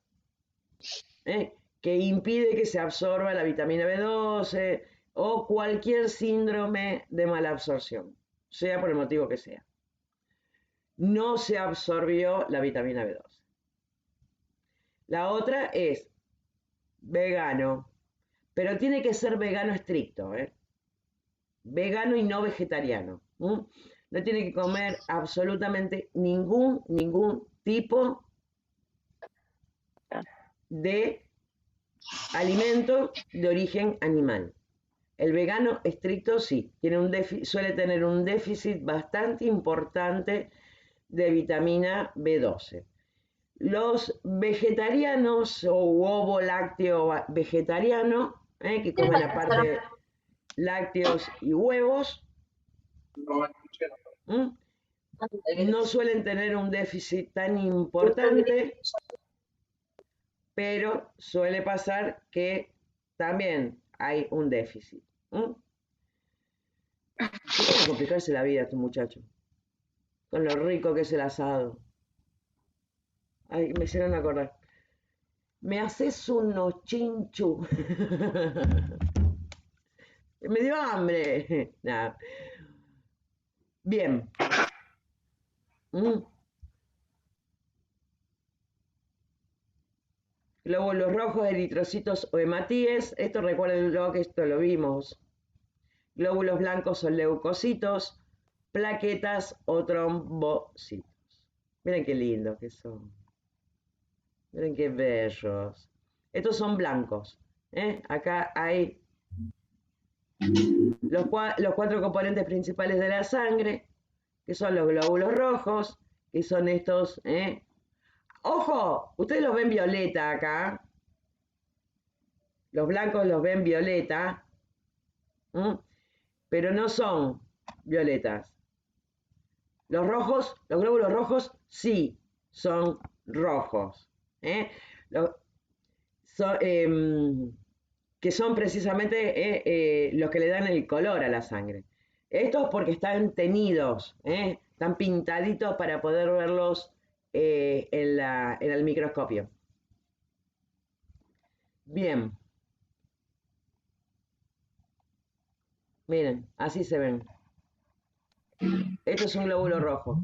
que impide que se absorba la vitamina B12 o cualquier síndrome de mala absorción, sea por el motivo que sea. No se absorbió la vitamina B12. La otra es vegano, pero tiene que ser vegano estricto, ¿eh? Vegano y no vegetariano. No tiene que comer absolutamente ningún tipo de alimento de origen animal. El vegano estricto sí, suele tener un déficit bastante importante de vitamina B12. Los vegetarianos o ovo lácteo vegetariano, que comen aparte lácteos y huevos, no suelen tener un déficit tan importante, pero suele pasar que también hay un déficit. ¿Cómo complicarse la vida a este muchacho? Con lo rico que es el asado. Ay, me hicieron acordar. Me haces unos chinchu. Me dio hambre. Nada. Bien. Glóbulos rojos, eritrocitos o hematíes. Esto recuérdenlo que esto lo vimos. Glóbulos blancos o leucocitos. Plaquetas o trombocitos. Miren qué lindos que son. Miren qué bellos. Estos son blancos. Acá hay los 4 componentes principales de la sangre, que son los glóbulos rojos, que son estos. ¡Ojo! Ustedes los ven violeta acá. Los blancos los ven violeta. Pero no son violetas. Los rojos, los glóbulos rojos, sí son rojos. Que son precisamente los que le dan el color a la sangre. Estos porque están tenidos, están pintaditos para poder verlos en el microscopio. Bien. Miren, así se ven. Esto es un glóbulo rojo.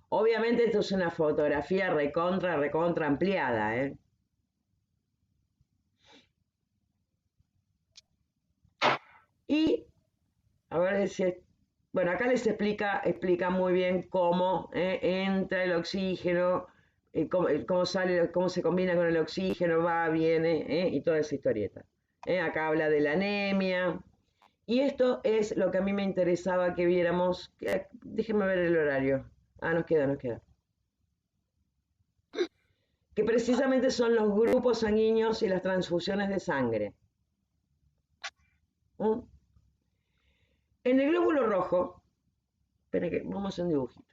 Obviamente esto es una fotografía recontra ampliada, Y, a ver si... Bueno, acá les explica muy bien cómo entra el oxígeno, cómo sale, cómo se combina con el oxígeno, va, viene, y toda esa historieta. Acá habla de la anemia. Y esto es lo que a mí me interesaba que viéramos. Déjenme ver el horario. Nos queda. Que precisamente son los grupos sanguíneos y las transfusiones de sangre. En el glóbulo rojo, esperen que vamos a hacer un dibujito.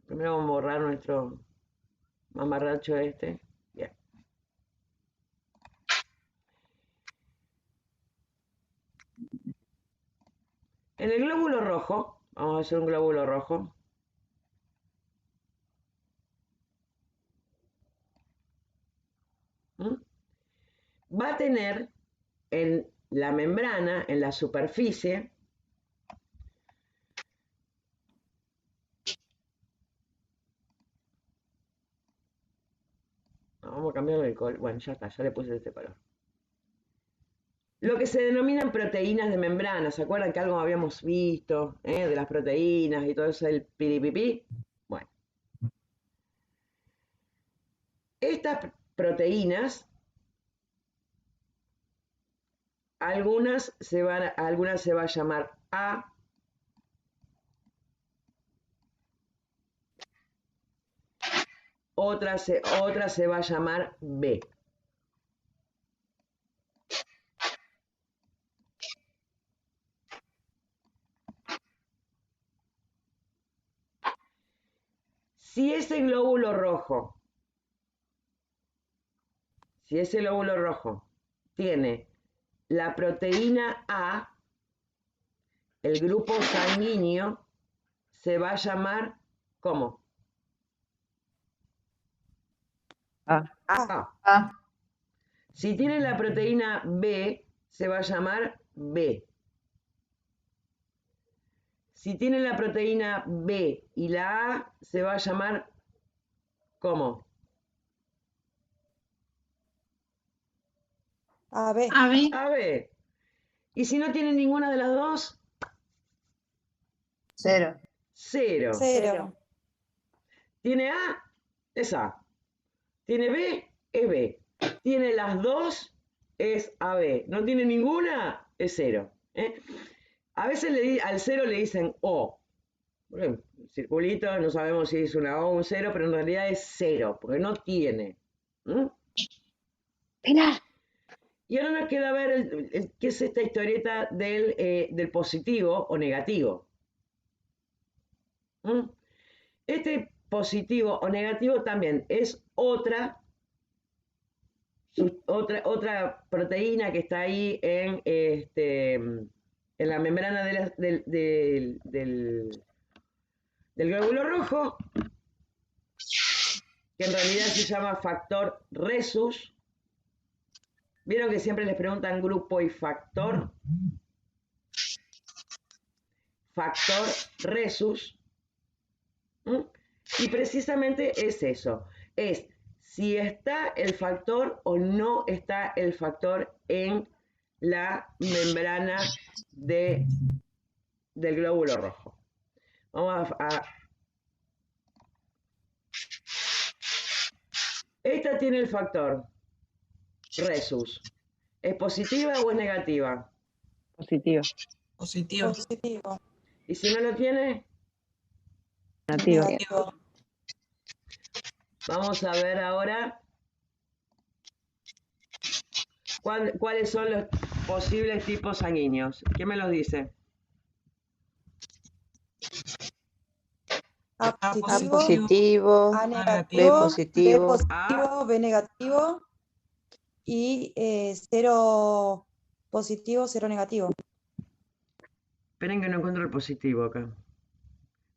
Primero vamos a borrar nuestro mamarracho este. Bien. En el glóbulo rojo, vamos a hacer un glóbulo rojo. Va a tener en la membrana, en la superficie, vamos a cambiarle el color. Bueno, ya está, ya le puse este color. Lo que se denominan proteínas de membrana. ¿Se acuerdan que algo habíamos visto de las proteínas y todo eso, el piripipí? Bueno. Estas proteínas, algunas se va a llamar A, otra se va a llamar B. Si ese glóbulo rojo tiene la proteína A, el grupo sanguíneo se va a llamar, ¿cómo? A. A. Si tiene la proteína B, se va a llamar B. Si tiene la proteína B y la A, se va a llamar ¿cómo? AB. AB. Y si no tiene ninguna de las dos, 0. 0. 0. Tiene A, es A. Tiene B, es B. Tiene las dos, es AB. No tiene ninguna, es 0. A veces al 0 le dicen O. Bueno, circulito, no sabemos si es una O o un 0, pero en realidad es 0, porque no tiene. Y ahora nos queda ver qué es esta historieta del positivo o negativo. Este positivo o negativo también es otra proteína que está ahí en la membrana del glóbulo rojo, que en realidad se llama factor Rhesus. ¿Vieron que siempre les preguntan grupo y factor? Factor Rhesus. Y precisamente es eso. Es si está el factor o no está el factor en la membrana del glóbulo rojo. Vamos a... Esta tiene el factor Rhesus. ¿Es positiva o es negativa? Positiva. Positivo. Positivo. ¿Y si no lo tiene? Negativa. Negativo. Vamos a ver ahora cuáles son los posibles tipos sanguíneos. ¿Quién me los dice? A A positivo, positivo, A B negativo, B positivo, positivo, B negativo y 0 positivo, 0 negativo. Esperen que no encuentro el positivo acá.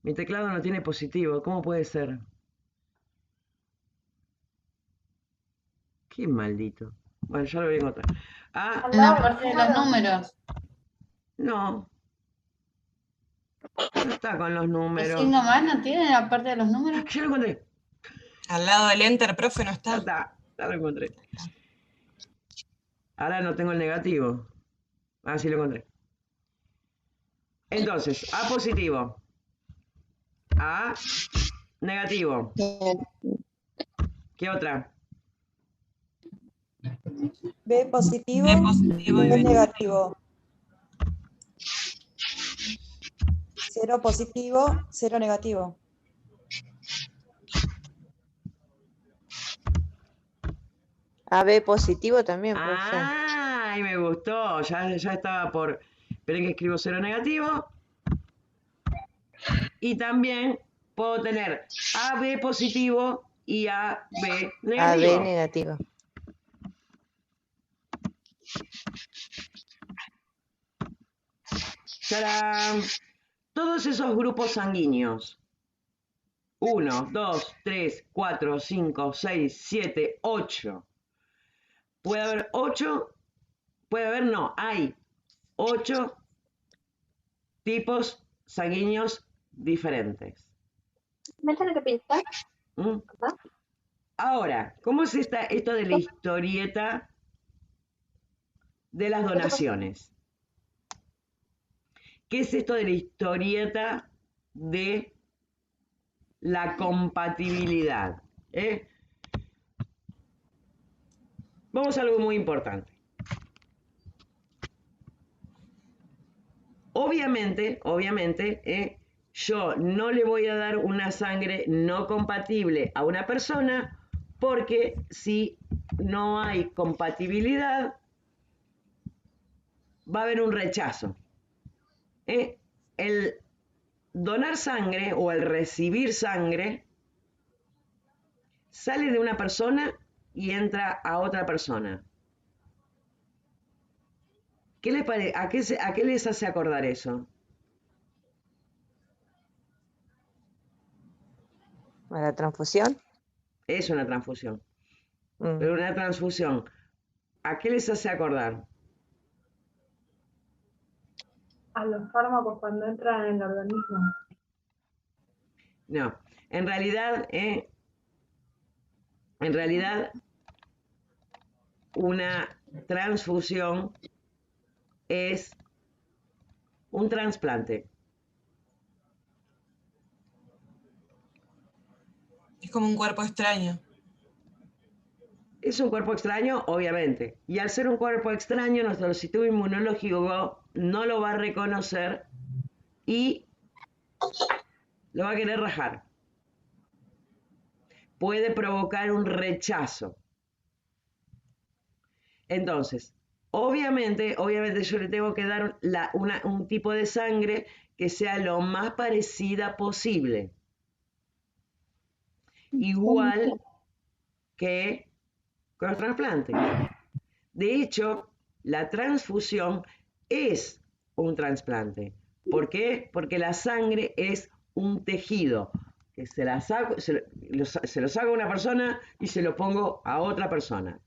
Mi teclado no tiene positivo. ¿Cómo puede ser? Qué maldito. Bueno, ya lo voy a encontrar. Ah, En la parte de los números. no. No está con los ¿El números. signo más no tiene la parte de los números? Ya lo encontré. Al lado del enter, profe, no Ya está. está. Ya lo encontré. Ahora no tengo el negativo. Ah, sí lo encontré. Entonces, A positivo. A negativo. ¿Qué otra? B positivo, B positivo y B B negativo. 0 positivo, 0 negativo. AB positivo también, profe. ¡Ay, me gustó! Ya estaba por... Esperen que escribo 0 negativo. Y también puedo tener AB positivo y AB negativo. AB negativo. ¡Tarán! Todos esos grupos sanguíneos. 1, 2, 3, 4, 5, 6, 7, 8. Puede haber 8. Puede haber, no, hay 8 tipos sanguíneos diferentes. ¿Me tiene que pintar? ¿Mm? Ahora, ¿cómo es esto de la historieta de las donaciones? ¿Qué es esto de la historieta de la compatibilidad? Vamos a algo muy importante. Obviamente, yo no le voy a dar una sangre no compatible a una persona porque si no hay compatibilidad, va a haber un rechazo. El donar sangre o el recibir sangre sale de una persona y entra a otra persona. ¿Qué les parece? ¿A qué les hace acordar eso? ¿A la transfusión? Es una transfusión. Pero una transfusión, ¿a qué les hace acordar? A los fármacos cuando entran en el organismo. No, en realidad una transfusión es un trasplante. Es como un cuerpo extraño. Es un cuerpo extraño, obviamente. Y al ser un cuerpo extraño, nuestro sistema inmunológico no lo va a reconocer y lo va a querer rajar. Puede provocar un rechazo. Entonces, obviamente yo le tengo que dar un tipo de sangre que sea lo más parecida posible. Igual que con los trasplantes. De hecho, la transfusión es un trasplante. ¿Por qué? Porque la sangre es un tejido que se lo saco a una persona y se lo pongo a otra persona.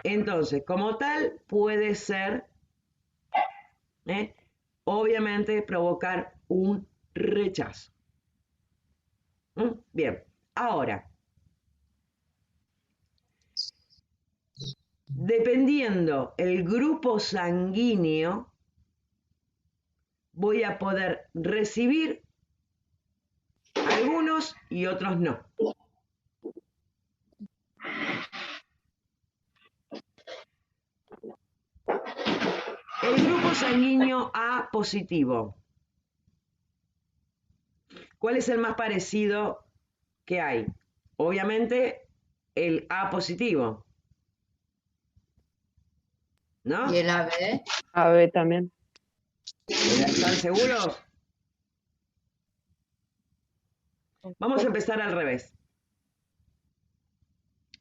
Entonces, como tal, puede ser, obviamente, provocar un rechazo. Bien, ahora, dependiendo el grupo sanguíneo, voy a poder recibir algunos y otros no. El grupo sanguíneo A positivo. ¿Cuál es el más parecido que hay? Obviamente el A positivo. ¿No? ¿Y el AB? AB también. ¿Están seguros? Vamos a empezar al revés.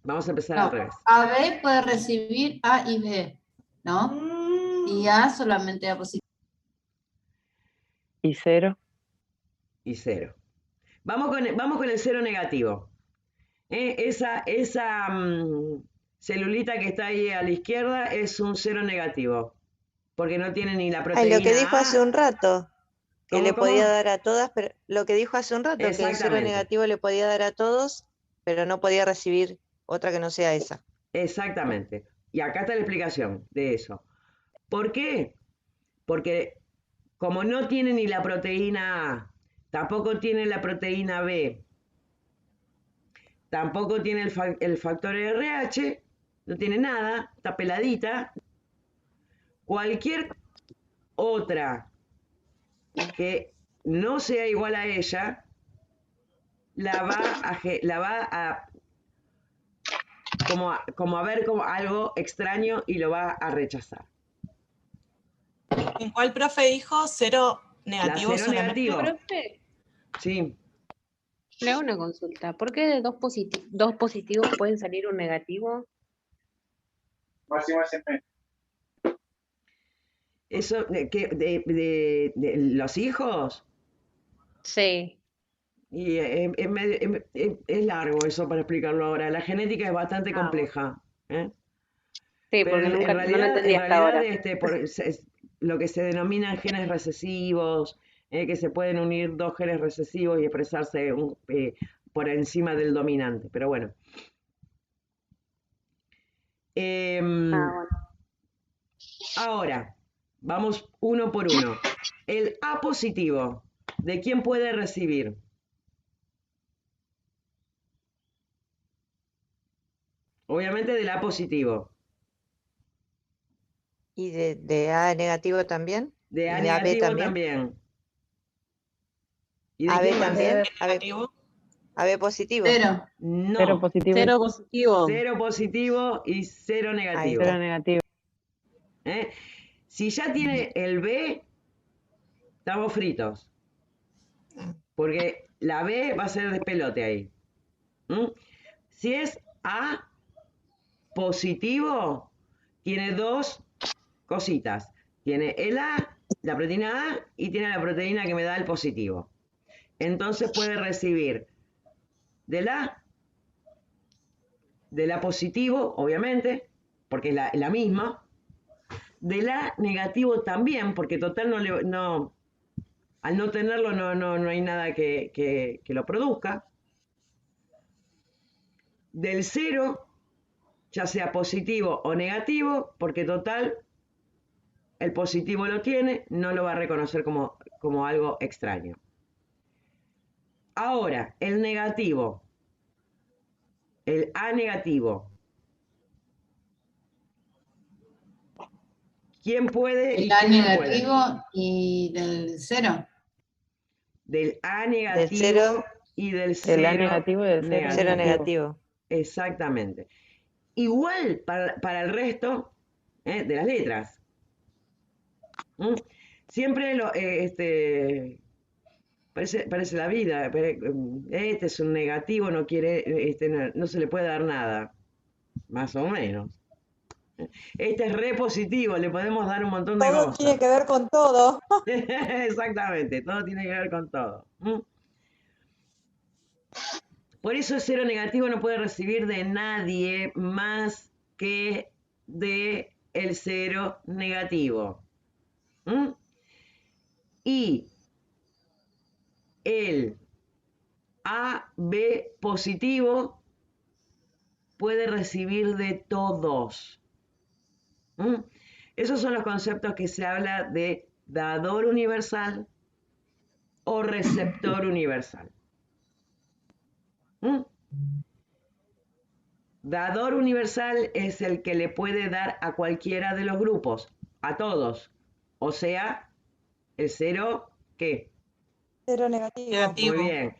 Vamos a empezar al revés. AB puede recibir A y B, ¿no? Y A solamente A positivo. ¿Y 0? Y 0. Vamos con el 0 negativo. Esa celulita que está ahí a la izquierda es un 0 negativo. Porque no tiene ni la proteína Lo que dijo A. hace un rato, que le ¿Cómo? podía dar a todas, pero lo que dijo hace un rato, que el 0 Exactamente. negativo le podía dar a todos, pero no podía recibir otra que no sea esa. Exactamente. Y acá está la explicación de eso. ¿Por qué? Porque como no tiene ni la proteína A, tampoco tiene la proteína B, tampoco tiene el factor RH, no tiene nada, está peladita. Cualquier otra que no sea igual a ella, la va a como a ver como algo extraño y lo va a rechazar. ¿En cuál profe dijo? ¿Cero negativo La cero solamente? negativo. Profe, Sí. le hago una consulta. ¿Por qué de dos positivos pueden salir un negativo? Eso de los hijos. Sí. Y es largo eso para explicarlo ahora. La genética es bastante compleja. Sí, Pero porque en nunca no lo realidad, entendí hasta ahora. es lo que se denominan genes recesivos, que se pueden unir dos genes recesivos y expresarse por encima del dominante. Pero bueno. Bueno. Ahora, vamos uno por uno. El A positivo, ¿de quién puede recibir? Obviamente del A positivo. ¿Y de A negativo también? De A ¿Y de AB negativo también? también. ¿Y de AB quién más? también. Negativo. AB positivo. Cero. No. 0 positivo. Cero positivo. 0 positivo y 0 negativo. 0 negativo. Si ya tiene el B, estamos fritos. Porque la B va a ser despelote ahí. Si es A positivo, tiene dos cositas. Tiene el A, la proteína A, y tiene la proteína que me da el positivo. Entonces puede recibir Del A positivo, obviamente, porque es la misma. Del A negativo también, porque total al no tenerlo no hay nada que lo produzca. Del 0, ya sea positivo o negativo, porque total el positivo lo tiene, no lo va a reconocer como algo extraño. Ahora, el negativo, el A negativo. ¿Quién puede? El A quién no puede? negativo y del 0. Del A Del negativo 0, y del El A 0 negativo y del 0 negativo. 0 negativo. negativo. Exactamente. Igual para el resto de las letras. Siempre parece la vida. Este es un negativo, no quiere, no se le puede dar nada. Más o menos. Este es re positivo, le podemos dar un montón de Todo cosas. tiene que ver con todo. Exactamente, todo tiene que ver con todo. Por eso el 0 negativo no puede recibir de nadie más que de el 0 negativo. Y el AB positivo puede recibir de todos. Esos son los conceptos que se habla de dador universal o receptor universal. Dador universal es el que le puede dar a cualquiera de los grupos, a todos. O sea, el 0, ¿qué? 0 negativo. Negativo. Muy bien.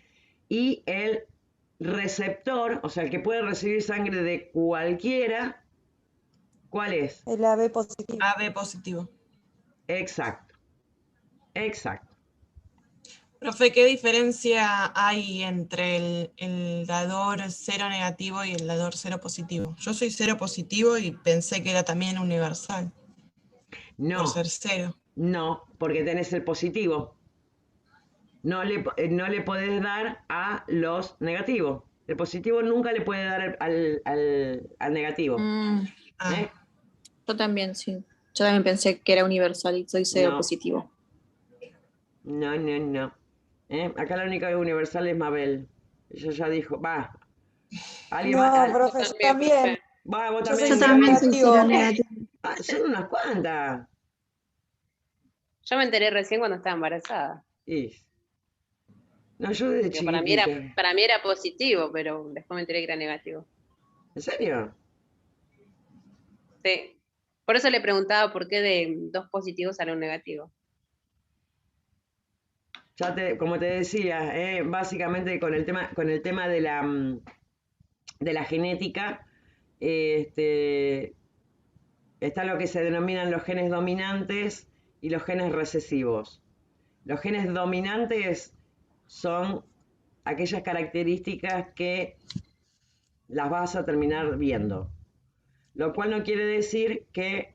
Y el receptor, o sea, el que puede recibir sangre de cualquiera, ¿cuál es? El AB positivo. AB positivo. Exacto. Exacto. Profe, ¿qué diferencia hay entre el dador 0 negativo y el dador 0 positivo? Yo soy 0 positivo y pensé que era también universal. No. Por ser 0. No, porque tenés el positivo. No le podés dar a los negativos. El positivo nunca le puede dar al negativo. ¿Eh? Yo también, sí. Yo también pensé que era universal y soy 0 No. positivo. No. Acá la única universal es Mabel. Ella ya dijo, va. ¿Alguien más? No, profe, yo también. Va, vos Yo también. soy 0 negativo. Son unas cuantas. Yo me enteré recién cuando estaba embarazada. No, yo desde chiquitita. Para mí era positivo, pero después me enteré que era negativo. ¿En serio? Sí. Por eso le preguntaba por qué de 2 positivos sale un negativo. Como te decía, básicamente con el tema de la genética, está lo que se denominan los genes dominantes y los genes recesivos. Los genes dominantes son aquellas características que las vas a terminar viendo, lo cual no quiere decir que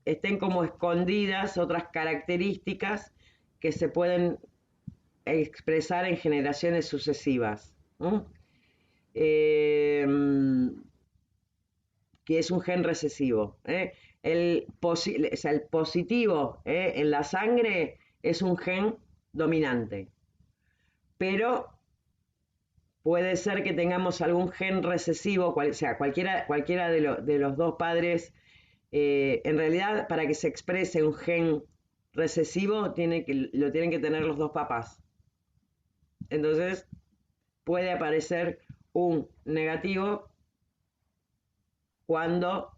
estén como escondidas otras características que se pueden expresar en generaciones sucesivas, que es un gen recesivo. El positivo en la sangre es un gen dominante, pero puede ser que tengamos algún gen recesivo, cualquiera de los dos padres. En realidad, para que se exprese un gen recesivo, lo tienen que tener los dos papás. Entonces, puede aparecer un negativo cuando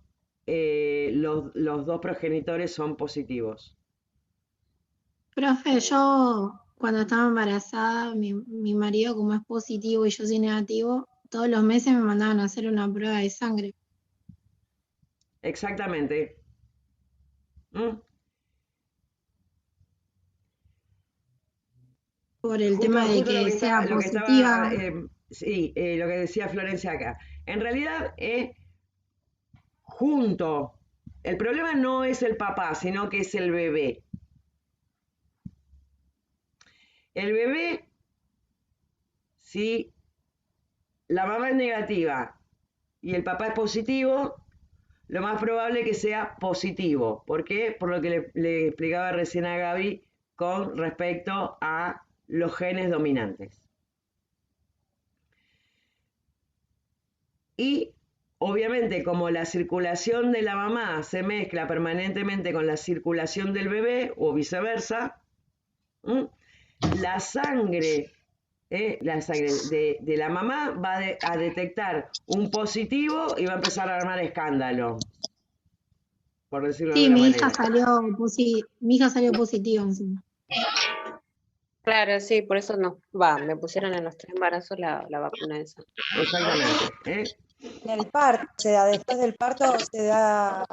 los dos progenitores son positivos. Profe, yo cuando estaba embarazada, mi marido como es positivo y yo soy negativo, todos los meses me mandaban a hacer una prueba de sangre. Exactamente. Por el tema de que sea positiva. Sí, lo que decía Florencia acá. En realidad, junto, el problema no es el papá, sino que es el bebé. El bebé, si la mamá es negativa y el papá es positivo, lo más probable es que sea positivo. ¿Por qué? Por lo que le explicaba recién a Gaby con respecto a los genes dominantes. Y obviamente como la circulación de la mamá se mezcla permanentemente con la circulación del bebé o viceversa, la sangre de la mamá va a detectar un positivo y va a empezar a armar escándalo, por decirlo de Sí, alguna mi hija salió positiva encima. Claro, sí, por eso no. Me pusieron en los 3 embarazos la vacuna esa. Exactamente. En el parto, o sea, después del parto se da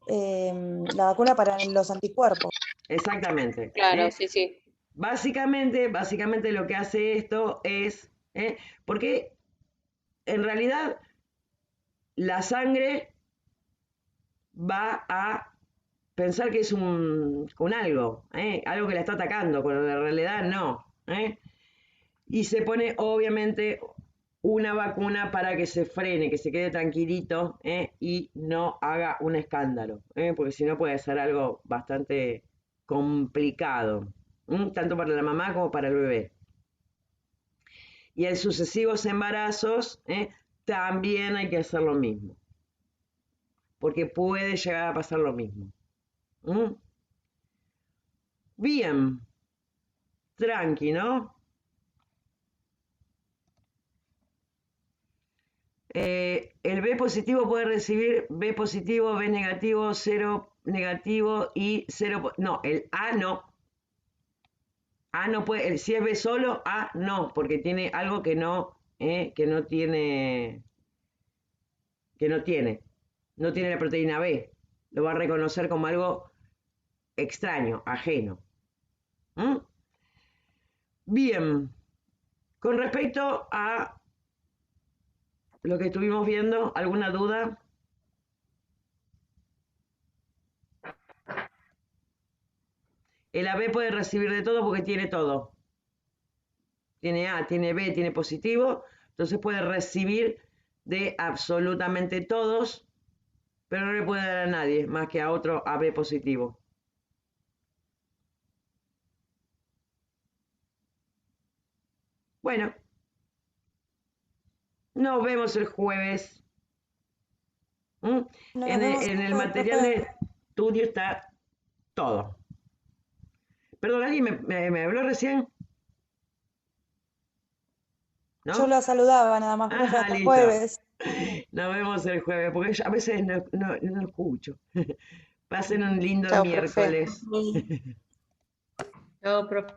la vacuna para los anticuerpos. Exactamente. Claro, sí. Básicamente lo que hace esto es, porque en realidad la sangre va a pensar que es un algo que la está atacando, cuando en realidad no. Y se pone obviamente una vacuna para que se frene, que se quede tranquilito y no haga un escándalo, porque si no puede ser algo bastante complicado, tanto para la mamá como para el bebé. Y en sucesivos embarazos también hay que hacer lo mismo, porque puede llegar a pasar lo mismo. Bien, tranqui, ¿no? El B positivo puede recibir B positivo, B negativo, 0 negativo y 0... No, el A no. A no puede, si es B solo, A no, porque tiene algo que no tiene la proteína B. Lo va a reconocer como algo extraño, ajeno. Bien, con respecto a lo que estuvimos viendo, ¿alguna duda? El AB puede recibir de todo porque tiene todo. Tiene A, tiene B, tiene positivo, entonces puede recibir de absolutamente todos, pero no le puede dar a nadie más que a otro AB positivo. Bueno, nos vemos el jueves. En el material de estudio está todo. Perdón, ¿alguien me habló recién? ¿No? Yo la saludaba nada más, profe, hasta el listo. jueves. Nos vemos el jueves, porque a veces no escucho. Pasen un lindo Chao, miércoles. Chao, profe.